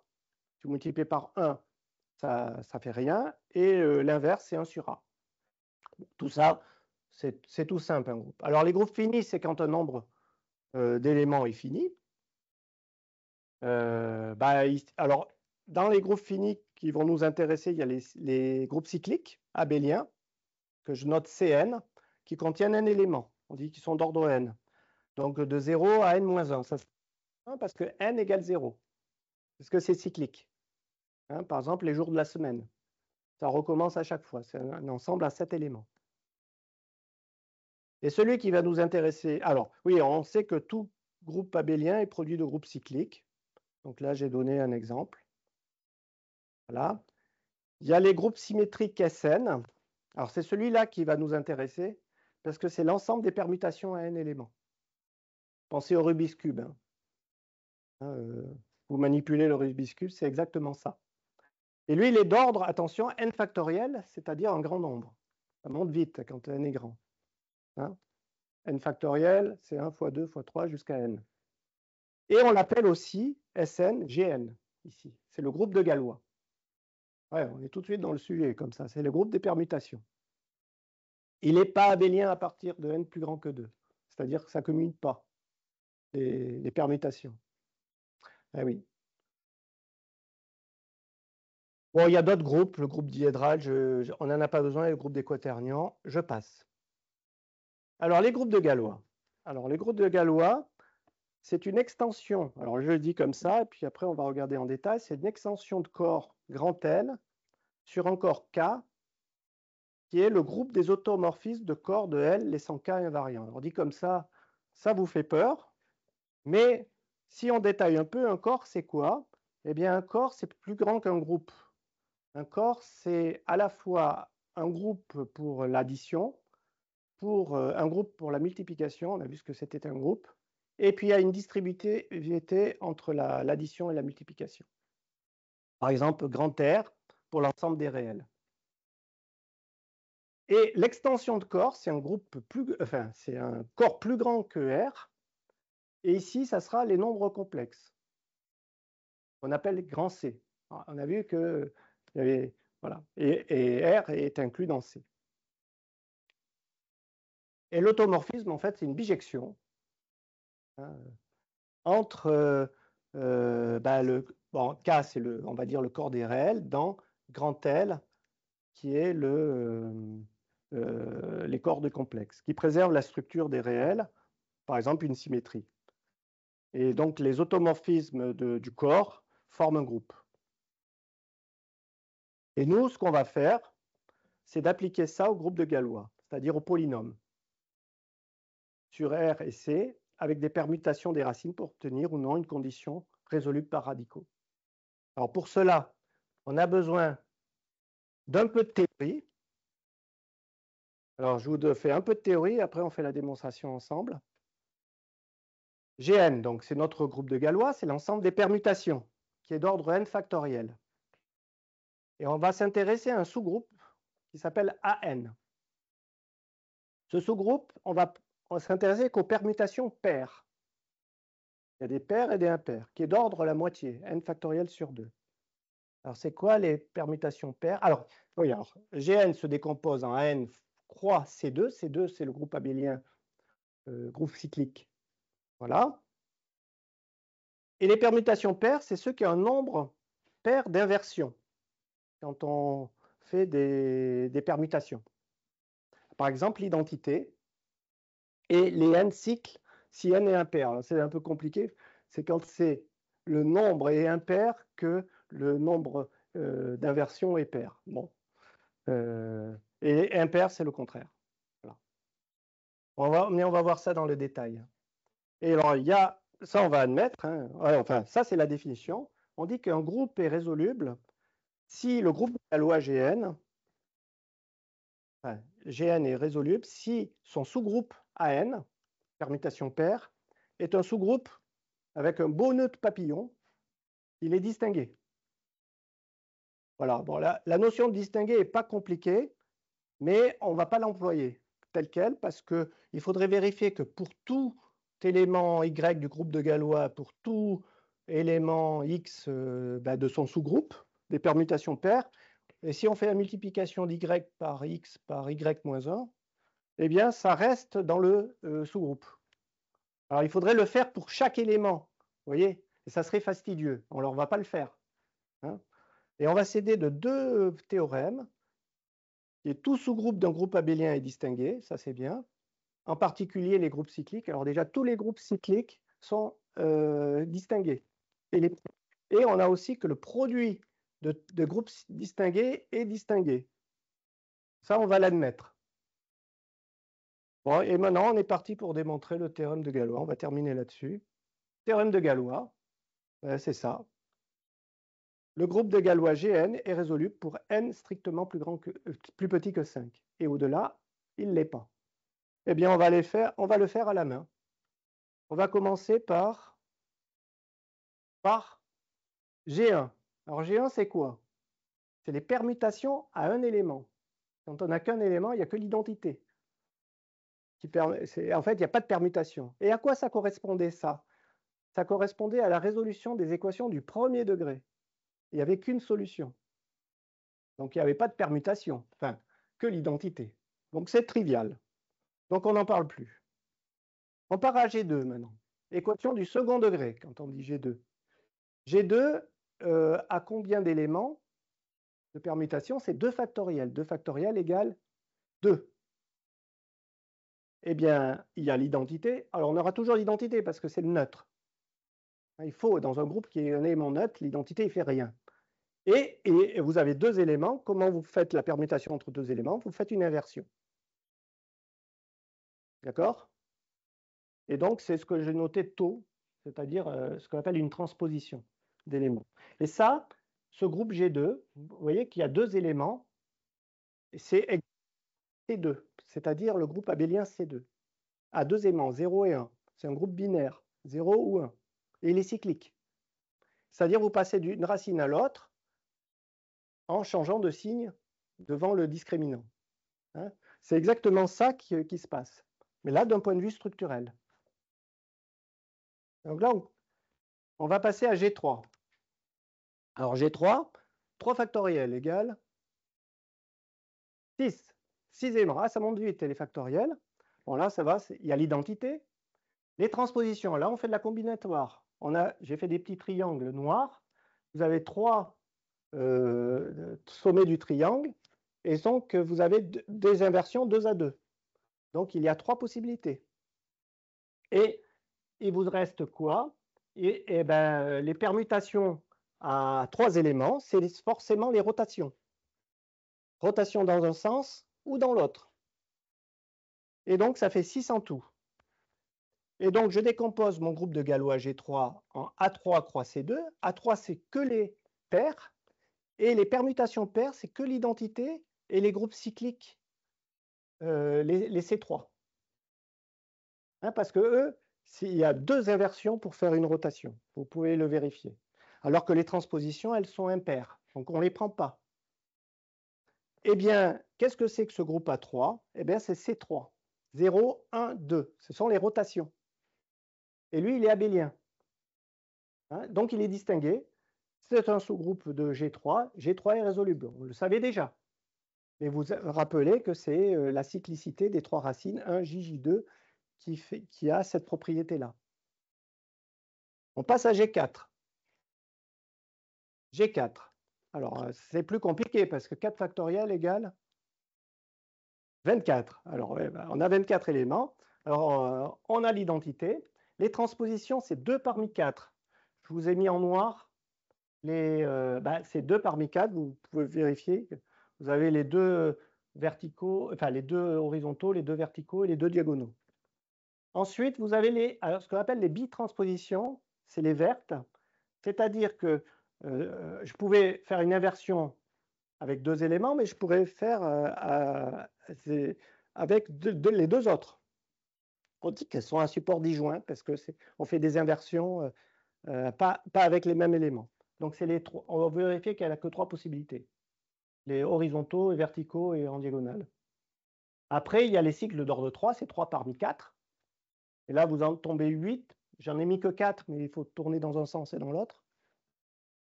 B: Si vous multipliez par 1, ça ne fait rien. Et l'inverse, c'est 1 sur A. Tout ça, c'est tout simple, un groupe. Alors, les groupes finis, c'est quand un nombre d'éléments est fini. Alors, dans les groupes finis qui vont nous intéresser, il y a les groupes cycliques abéliens, que je note Cn, qui contiennent un élément. On dit qu'ils sont d'ordre n. Donc, de 0 à n-1. Ça, parce que n égale 0. Parce que c'est cyclique. Hein, par exemple, les jours de la semaine. Ça recommence à chaque fois. C'est un ensemble à 7 éléments. Et celui qui va nous intéresser... Alors, oui, on sait que tout groupe abélien est produit de groupes cycliques. Donc là, j'ai donné un exemple. Voilà. Il y a les groupes symétriques Sn. Alors, c'est celui-là qui va nous intéresser parce que c'est l'ensemble des permutations à n éléments. Pensez au Rubik's Cube. Vous manipulez le Rubik's Cube, c'est exactement ça. Et lui, il est d'ordre, attention, n factoriel, c'est-à-dire un grand nombre. Ça monte vite quand n est grand. Hein, n factoriel, c'est 1 fois 2 fois 3 jusqu'à n. Et on l'appelle aussi Sn, Gn, ici. C'est le groupe de Galois. Ouais, on est tout de suite dans le sujet, comme ça. C'est le groupe des permutations. Il n'est pas abélien à partir de n plus grand que 2. C'est-à-dire que ça ne commute pas, les permutations. Eh oui. Bon, il y a d'autres groupes, le groupe diédral, on n'en a pas besoin, et le groupe des quaternions, je passe. Alors, les groupes de Galois. Alors, les groupes de Galois, c'est une extension. Alors, je le dis comme ça, et puis après, on va regarder en détail. C'est une extension de corps grand L sur un corps K, qui est le groupe des automorphismes de corps de L laissant K invariant. Alors, dit comme ça vous fait peur, mais si on détaille un peu, un corps, c'est quoi? Eh bien, un corps, c'est plus grand qu'un groupe. Un corps, c'est à la fois un groupe pour l'addition, un groupe pour la multiplication, on a vu ce que c'était un groupe, et puis il y a une distributivité entre l'addition et la multiplication. Par exemple, grand R pour l'ensemble des réels. Et l'extension de corps, c'est un corps plus grand que R, et ici, ça sera les nombres complexes, qu'on appelle grand C. Alors, on a vu que voilà, et R est inclus dans C. Et l'automorphisme, en fait, c'est une bijection entre K, c'est on va dire le corps des réels, dans grand L, qui est les corps de complexes, qui préservent la structure des réels, par exemple une symétrie. Et donc les automorphismes du corps forment un groupe. Et nous, ce qu'on va faire, c'est d'appliquer ça au groupe de Galois, c'est-à-dire au polynôme, sur R et C, avec des permutations des racines pour obtenir ou non une condition résoluble par radicaux. Alors pour cela, on a besoin d'un peu de théorie. Alors je vous fais un peu de théorie, après on fait la démonstration ensemble. Gn, donc c'est notre groupe de Galois, c'est l'ensemble des permutations, qui est d'ordre n factoriel. Et on va s'intéresser à un sous-groupe qui s'appelle AN. Ce sous-groupe, on va s'intéresser qu'aux permutations paires. Il y a des paires et des impairs, qui est d'ordre la moitié, n factoriel sur 2. Alors, c'est quoi les permutations paires? Alors, oui, alors, Gn se décompose en n croix C2. C2, c'est le groupe abélien, groupe cyclique. Voilà. Et les permutations paires, c'est ceux qui ont un nombre pair d'inversion quand on fait des permutations. Par exemple, l'identité et les n cycles si n est impair. C'est un peu compliqué, c'est quand c'est le nombre est impair que le nombre d'inversion est pair. Bon. Et impair, c'est le contraire. Voilà. Mais on va voir ça dans le détail. Et alors, il y a, ça on va admettre, hein, enfin, ça c'est la définition. On dit qu'un groupe est résoluble si le groupe de Galois Gn, enfin, Gn est résoluble si son sous-groupe AN, permutation paire, est un sous-groupe avec un beau nœud de papillon, il est distingué. Voilà, bon, la notion de distingué n'est pas compliquée, mais on ne va pas l'employer telle quelle parce qu'il faudrait vérifier que pour tout élément Y du groupe de Galois, pour tout élément X de son sous-groupe, des permutations paires, et si on fait la multiplication d'Y par X par Y-1, eh bien, ça reste dans le sous-groupe. Alors, il faudrait le faire pour chaque élément, vous voyez, et ça serait fastidieux. On ne va pas le faire. Hein. Et on va s'aider de deux théorèmes. Et tout sous-groupe d'un groupe abélien est distingué, ça c'est bien. En particulier les groupes cycliques. Alors déjà, tous les groupes cycliques sont distingués. Et on a aussi que le produit de groupes distingués est distingué. Ça, on va l'admettre. Bon, et maintenant, on est parti pour démontrer le théorème de Galois. On va terminer là-dessus. Théorème de Galois, c'est ça. Le groupe de Galois Gn est résoluble pour n strictement plus petit que 5. Et au-delà, il ne l'est pas. Eh bien, on va le faire à la main. On va commencer par G1. Alors, G1, c'est quoi? C'est les permutations à un élément. Quand on n'a qu'un élément, il n'y a que l'identité. En fait, il n'y a pas de permutation. Et à quoi ça correspondait, ça? Ça correspondait à la résolution des équations du premier degré. Il n'y avait qu'une solution. Donc, il n'y avait pas de permutation. Enfin, que l'identité. Donc, c'est trivial. Donc, on n'en parle plus. On part à G2 maintenant. Équation du second degré, quand on dit G2. G2 a combien d'éléments de permutation? C'est 2 factoriels. 2 factoriels égale 2. Eh bien, il y a l'identité. Alors, on aura toujours l'identité parce que c'est le neutre. Il faut, dans un groupe qui est un élément neutre, l'identité ne fait rien. Et vous avez deux éléments. Comment vous faites la permutation entre deux éléments? Vous faites une inversion. D'accord? Et donc, c'est ce que j'ai noté tôt, c'est-à-dire ce qu'on appelle une transposition d'éléments. Et ça, ce groupe G2, vous voyez qu'il y a deux éléments, c'est C2, c'est-à-dire le groupe abélien C2, a deux aimants, 0 et 1. C'est un groupe binaire, 0 ou 1. Et il est cyclique. C'est-à-dire vous passez d'une racine à l'autre en changeant de signe devant le discriminant. Hein, c'est exactement ça qui se passe. Mais là, d'un point de vue structurel. Donc là, on va passer à G3. Alors G3, 3 factoriels égale 6. 6 éléments. Ah, ça monte vite, les factoriels. Bon, là, ça va, il y a l'identité. Les transpositions, là, on fait de la combinatoire. J'ai fait des petits triangles noirs. Vous avez 3 sommets du triangle. Et donc, vous avez des inversions 2 à 2. Donc, il y a 3 possibilités. Et il vous reste quoi? Et ben, les permutations à 3 éléments, c'est forcément les rotations. Rotation dans un sens ou dans l'autre. Et donc, ça fait 6 en tout. Et donc, je décompose mon groupe de Galois G3 en A3 croix C2. A3, c'est que les paires. Et les permutations paires, c'est que l'identité et les groupes cycliques, les C3. Hein, parce que eux, il y a 2 inversions pour faire une rotation. Vous pouvez le vérifier. Alors que les transpositions, elles sont impaires. Donc, on ne les prend pas. Eh bien, qu'est-ce que c'est que ce groupe A3? Eh bien, c'est C3. 0, 1, 2. Ce sont les rotations. Et lui, il est abélien. Hein, donc, il est distingué. C'est un sous-groupe de G3. G3 est résoluble. Vous le savez déjà. Mais vous rappelez que c'est la cyclicité des trois racines 1, J2 qui a cette propriété-là. On passe à G4. G4. Alors, c'est plus compliqué parce que 4 factoriel égale 24. Alors, ouais, on a 24 éléments. Alors, on a l'identité. Les transpositions, c'est 2 parmi 4. Je vous ai mis en noir c'est 2 parmi 4. Vous pouvez vérifier. Vous avez les deux verticaux, enfin les deux horizontaux, les deux verticaux et les deux diagonaux. Ensuite, vous avez ce qu'on appelle les bitranspositions, c'est les vertes. C'est-à-dire que je pouvais faire une inversion avec 2 éléments, mais je pourrais faire avec les 2 autres. On dit qu'elles sont un support disjoint parce qu'on fait des inversions pas avec les mêmes éléments. Donc, on va vérifier qu'elle n'a que 3 possibilités. Les horizontaux, les verticaux et en diagonale. Après, il y a les cycles d'ordre 3, c'est 3 parmi 4. Et là, vous en tombez 8. J'en ai mis que 4, mais il faut tourner dans un sens et dans l'autre.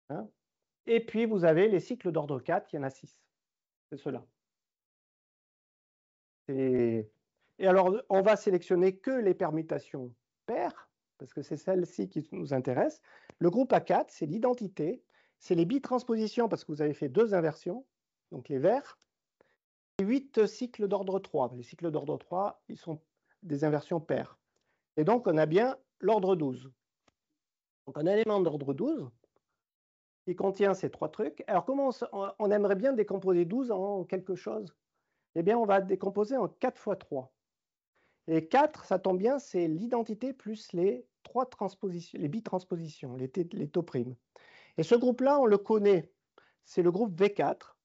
B: Hein. Et puis, vous avez les cycles d'ordre 4, il y en a 6. C'est cela. Et alors, on va sélectionner que les permutations paires, parce que c'est celles-ci qui nous intéressent. Le groupe A4, c'est l'identité. C'est les bitranspositions, parce que vous avez fait 2 inversions, donc les verts. Et 8 cycles d'ordre 3. Les cycles d'ordre 3, ils sont des inversions paires. Et donc, on a bien l'ordre 12. Donc, un élément d'ordre 12 qui contient ces 3 trucs. Alors, comment on aimerait bien décomposer 12 en quelque chose? Eh bien, on va décomposer en 4 fois 3. Et 4, ça tombe bien, c'est l'identité plus les 3 transpositions, les bitranspositions, les taux primes. Et ce groupe-là, on le connaît. C'est le groupe V4,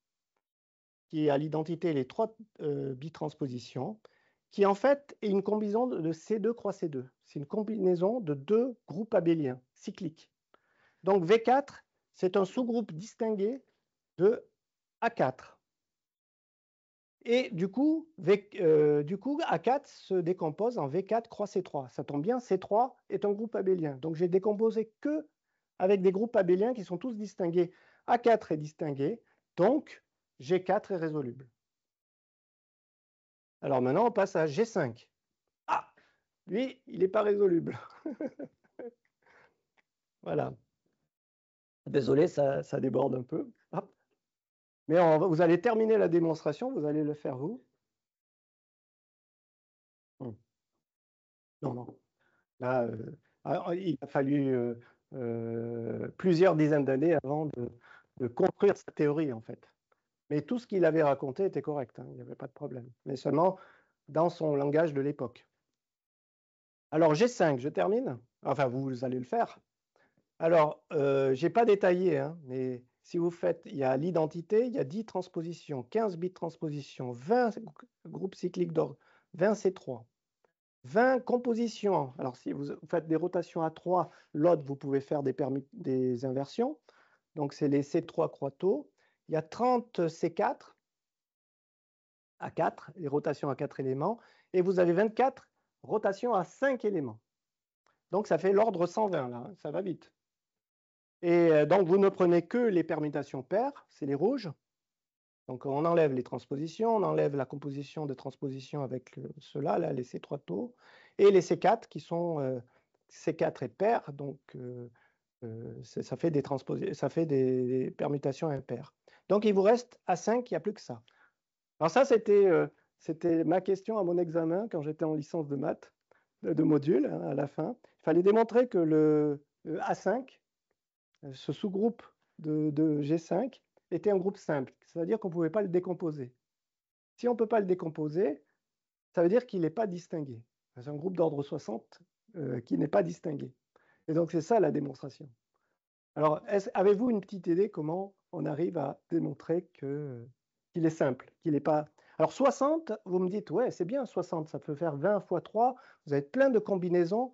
B: qui a l'identité les 3 bitranspositions, qui en fait est une combinaison de C2 croix C2. C'est une combinaison de 2 groupes abéliens cycliques. Donc V4, c'est un sous-groupe distingué de A4. Et du coup, A4 se décompose en V4 croix C3. Ça tombe bien, C3 est un groupe abélien. Donc j'ai décomposé que avec des groupes abéliens qui sont tous distingués. A4 est distingué, donc G4 est résoluble. Alors maintenant, on passe à G5. Ah, lui, il n'est pas résoluble. Voilà. Désolé, ça déborde un peu. Hop. Mais vous allez terminer la démonstration, vous allez le faire vous. Non, non. Là, il a fallu plusieurs dizaines d'années avant de construire sa théorie, en fait. Mais tout ce qu'il avait raconté était correct, hein, il n'y avait pas de problème. Mais seulement dans son langage de l'époque. Alors, G5, je termine. Enfin, vous allez le faire. Alors, je n'ai pas détaillé, hein, mais si vous faites, il y a l'identité, il y a 10 transpositions, 15 bits transpositions, 20 groupes cycliques d'ordre, 20 C3. 20 compositions. Alors, si vous faites des rotations à 3, l'autre, vous pouvez faire des inversions. Donc, c'est les C3 croix-taux. Il y a 30 C4 à 4, les rotations à 4 éléments. Et vous avez 24 rotations à 5 éléments. Donc, ça fait l'ordre 120, là. Ça va vite. Et donc, vous ne prenez que les permutations paires, c'est les rouges. Donc, on enlève les transpositions, on enlève la composition de transposition avec ceux-là, là, les C3 taux, et les C4 qui sont C4 et paires, donc ça fait des permutations impaires. Donc, il vous reste A5, il n'y a plus que ça. Alors ça, c'était ma question à mon examen quand j'étais en licence de maths, de module, hein, à la fin. Il fallait démontrer que le A5, ce sous-groupe de G5, était un groupe simple, c'est-à-dire qu'on ne pouvait pas le décomposer. Si on ne peut pas le décomposer, ça veut dire qu'il n'est pas distingué. C'est un groupe d'ordre 60 qui n'est pas distingué. Et donc, c'est ça la démonstration. Alors, avez-vous une petite idée comment on arrive à démontrer qu'il est simple, qu'il n'est pas... Alors, 60, vous me dites, ouais, c'est bien, 60, ça peut faire 20 fois 3, vous avez plein de combinaisons,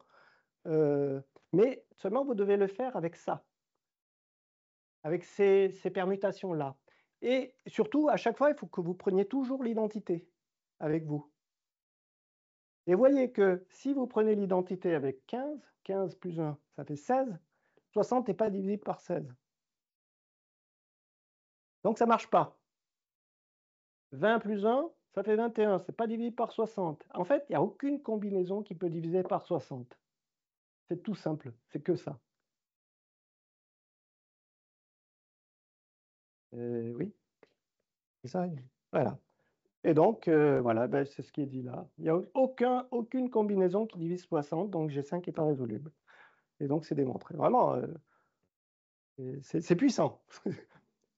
B: mais seulement vous devez le faire avec ça, avec ces permutations-là. Et surtout, à chaque fois, il faut que vous preniez toujours l'identité avec vous. Et voyez que si vous prenez l'identité avec 15, 15 plus 1, ça fait 16, 60 n'est pas divisible par 16. Donc ça ne marche pas. 20 plus 1, ça fait 21, c'est pas divisible par 60. En fait, il n'y a aucune combinaison qui peut diviser par 60. C'est tout simple, c'est que ça. Oui, c'est ça. Voilà. Et donc, voilà, ben, c'est ce qui est dit là. Il n'y a aucune combinaison qui divise 60, donc G5 n'est pas résoluble. Et donc, c'est démontré. Vraiment, c'est puissant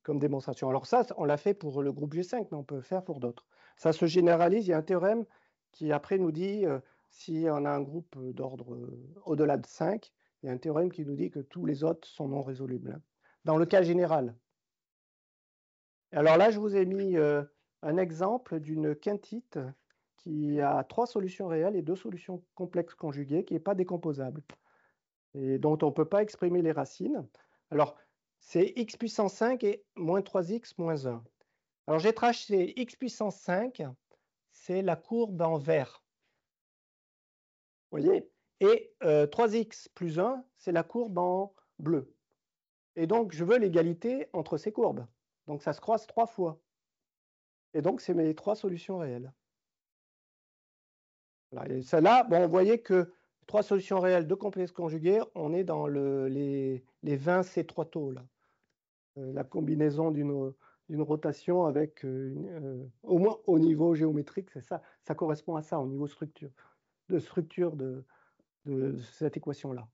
B: comme démonstration. Alors ça, on l'a fait pour le groupe G5, mais on peut le faire pour d'autres. Ça se généralise. Il y a un théorème qui, après, nous dit, si on a un groupe d'ordre au-delà de 5, il y a un théorème qui nous dit que tous les autres sont non résolubles, hein, dans le cas général. Alors là, je vous ai mis un exemple d'une quintite qui a 3 solutions réelles et 2 solutions complexes conjuguées, qui n'est pas décomposable et dont on ne peut pas exprimer les racines. Alors, c'est x puissance 5 et moins 3x moins 1. Alors, j'ai tracé x puissance 5, c'est la courbe en vert. Vous voyez? Et 3x plus 1, c'est la courbe en bleu. Et donc, je veux l'égalité entre ces courbes. Donc, ça se croise 3 fois. Et donc, c'est mes 3 solutions réelles. Voilà. Et celle-là, bon, vous voyez que 3 solutions réelles de complexes conjugués, on est dans les 20 C3 taux, là. La combinaison d'une rotation avec, au moins au niveau géométrique, c'est ça. Ça correspond à ça, au niveau structure de cette équation-là.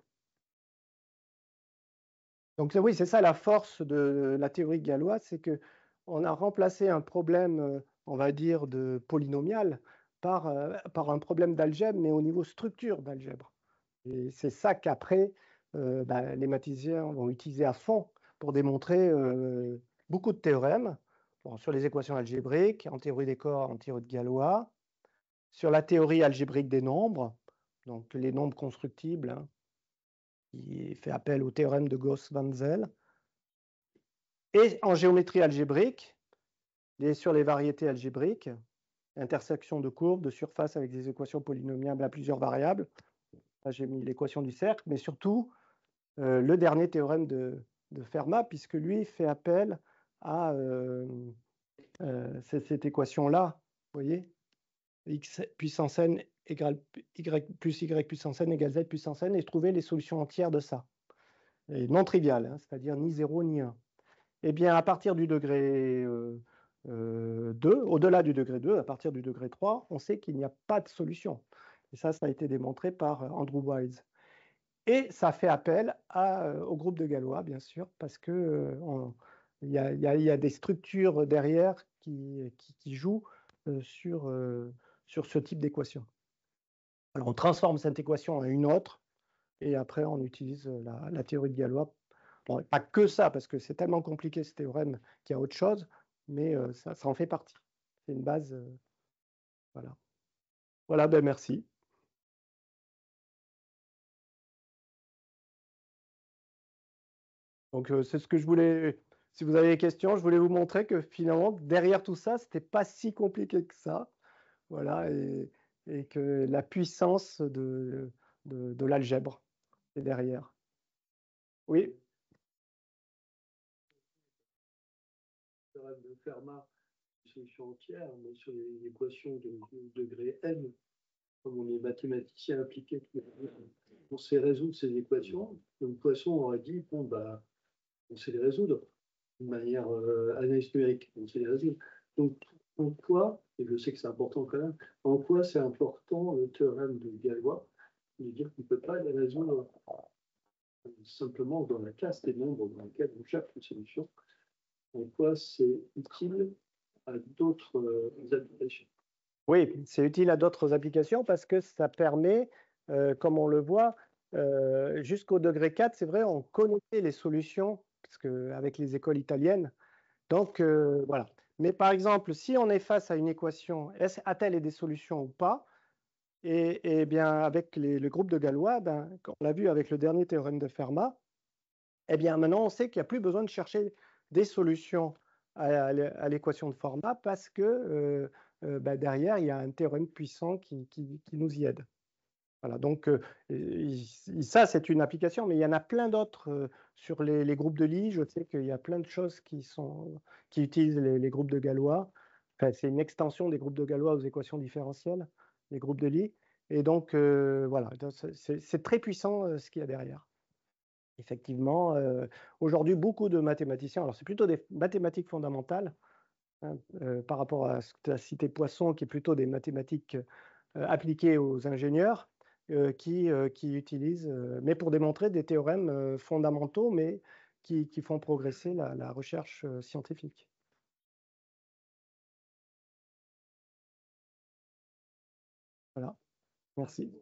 B: Donc oui, c'est ça la force de la théorie galoise, c'est qu'on a remplacé un problème, on va dire, de polynomial par un problème d'algèbre, mais au niveau structure d'algèbre. Et c'est ça qu'après, les mathématiciens vont utiliser à fond pour démontrer beaucoup de théorèmes, bon, sur les équations algébriques, en théorie des corps, en théorie de Galois, sur la théorie algébrique des nombres, donc les nombres constructibles, hein, qui fait appel au théorème de Gauss-Wenzel, et en géométrie algébrique, sur les variétés algébriques, intersection de courbes, de surface avec des équations polynomiales à plusieurs variables. Là, j'ai mis l'équation du cercle, mais surtout le dernier théorème de Fermat, puisque lui fait appel à cette équation-là, vous voyez, x puissance n égale y plus y puissance n égale z puissance n, et trouver les solutions entières de ça. Et non triviales, hein, c'est-à-dire ni 0 ni 1. Eh bien, à partir du degré 2, au-delà du degré 2, à partir du degré 3, on sait qu'il n'y a pas de solution. Et ça a été démontré par Andrew Wiles. Et ça fait appel au groupe de Galois, bien sûr, parce qu'il y a des structures derrière qui jouent sur ce type d'équation. Alors, on transforme cette équation en une autre, et après, on utilise la théorie de Galois. Bon, pas que ça, parce que c'est tellement compliqué ce théorème qu'il y a autre chose, mais ça en fait partie. C'est une base. Voilà. Voilà, ben merci. Donc, c'est ce que je voulais. Si vous avez des questions, je voulais vous montrer que finalement, derrière tout ça, ce n'était pas si compliqué que ça. Voilà, et que la puissance de l'algèbre est derrière. Oui.
C: Le théorème de Fermat, solution entière, mais sur les équations de degré n, comme on est mathématicien impliqué, on sait résoudre ces équations. Donc Poisson aurait dit, bon, bah, on sait les résoudre de manière analyse numérique, on sait les résoudre. Donc, en quoi, et je sais que c'est important quand même, en quoi c'est important le théorème de Galois de dire qu'on ne peut pas les résoudre simplement dans la classe des nombres dans laquelle on cherche une solution, en quoi c'est utile à d'autres applications.
B: Oui, c'est utile à d'autres applications parce que ça permet, comme on le voit, jusqu'au degré 4, c'est vrai, on connaissait les solutions parce avec les écoles italiennes. Donc, voilà. Mais par exemple, si on est face à une équation, a-t-elle des solutions ou pas? Et bien, avec le groupe de Galois, ben, on l'a vu avec le dernier théorème de Fermat, eh bien, maintenant, on sait qu'il n'y a plus besoin de chercher des solutions à l'équation de Fermat parce que derrière, il y a un théorème puissant qui nous y aide. Voilà, donc ça, c'est une application, mais il y en a plein d'autres sur les groupes de Lie. Je sais qu'il y a plein de choses qui utilisent les groupes de Galois. Enfin, c'est une extension des groupes de Galois aux équations différentielles, les groupes de Lie. Et donc, voilà, c'est très puissant ce qu'il y a derrière. Effectivement, aujourd'hui, beaucoup de mathématiciens, alors c'est plutôt des mathématiques fondamentales, hein, par rapport à ce que tu as cité Poisson, qui est plutôt des mathématiques appliquées aux ingénieurs, qui utilisent, mais pour démontrer des théorèmes fondamentaux, mais qui font progresser la recherche scientifique. Voilà, merci.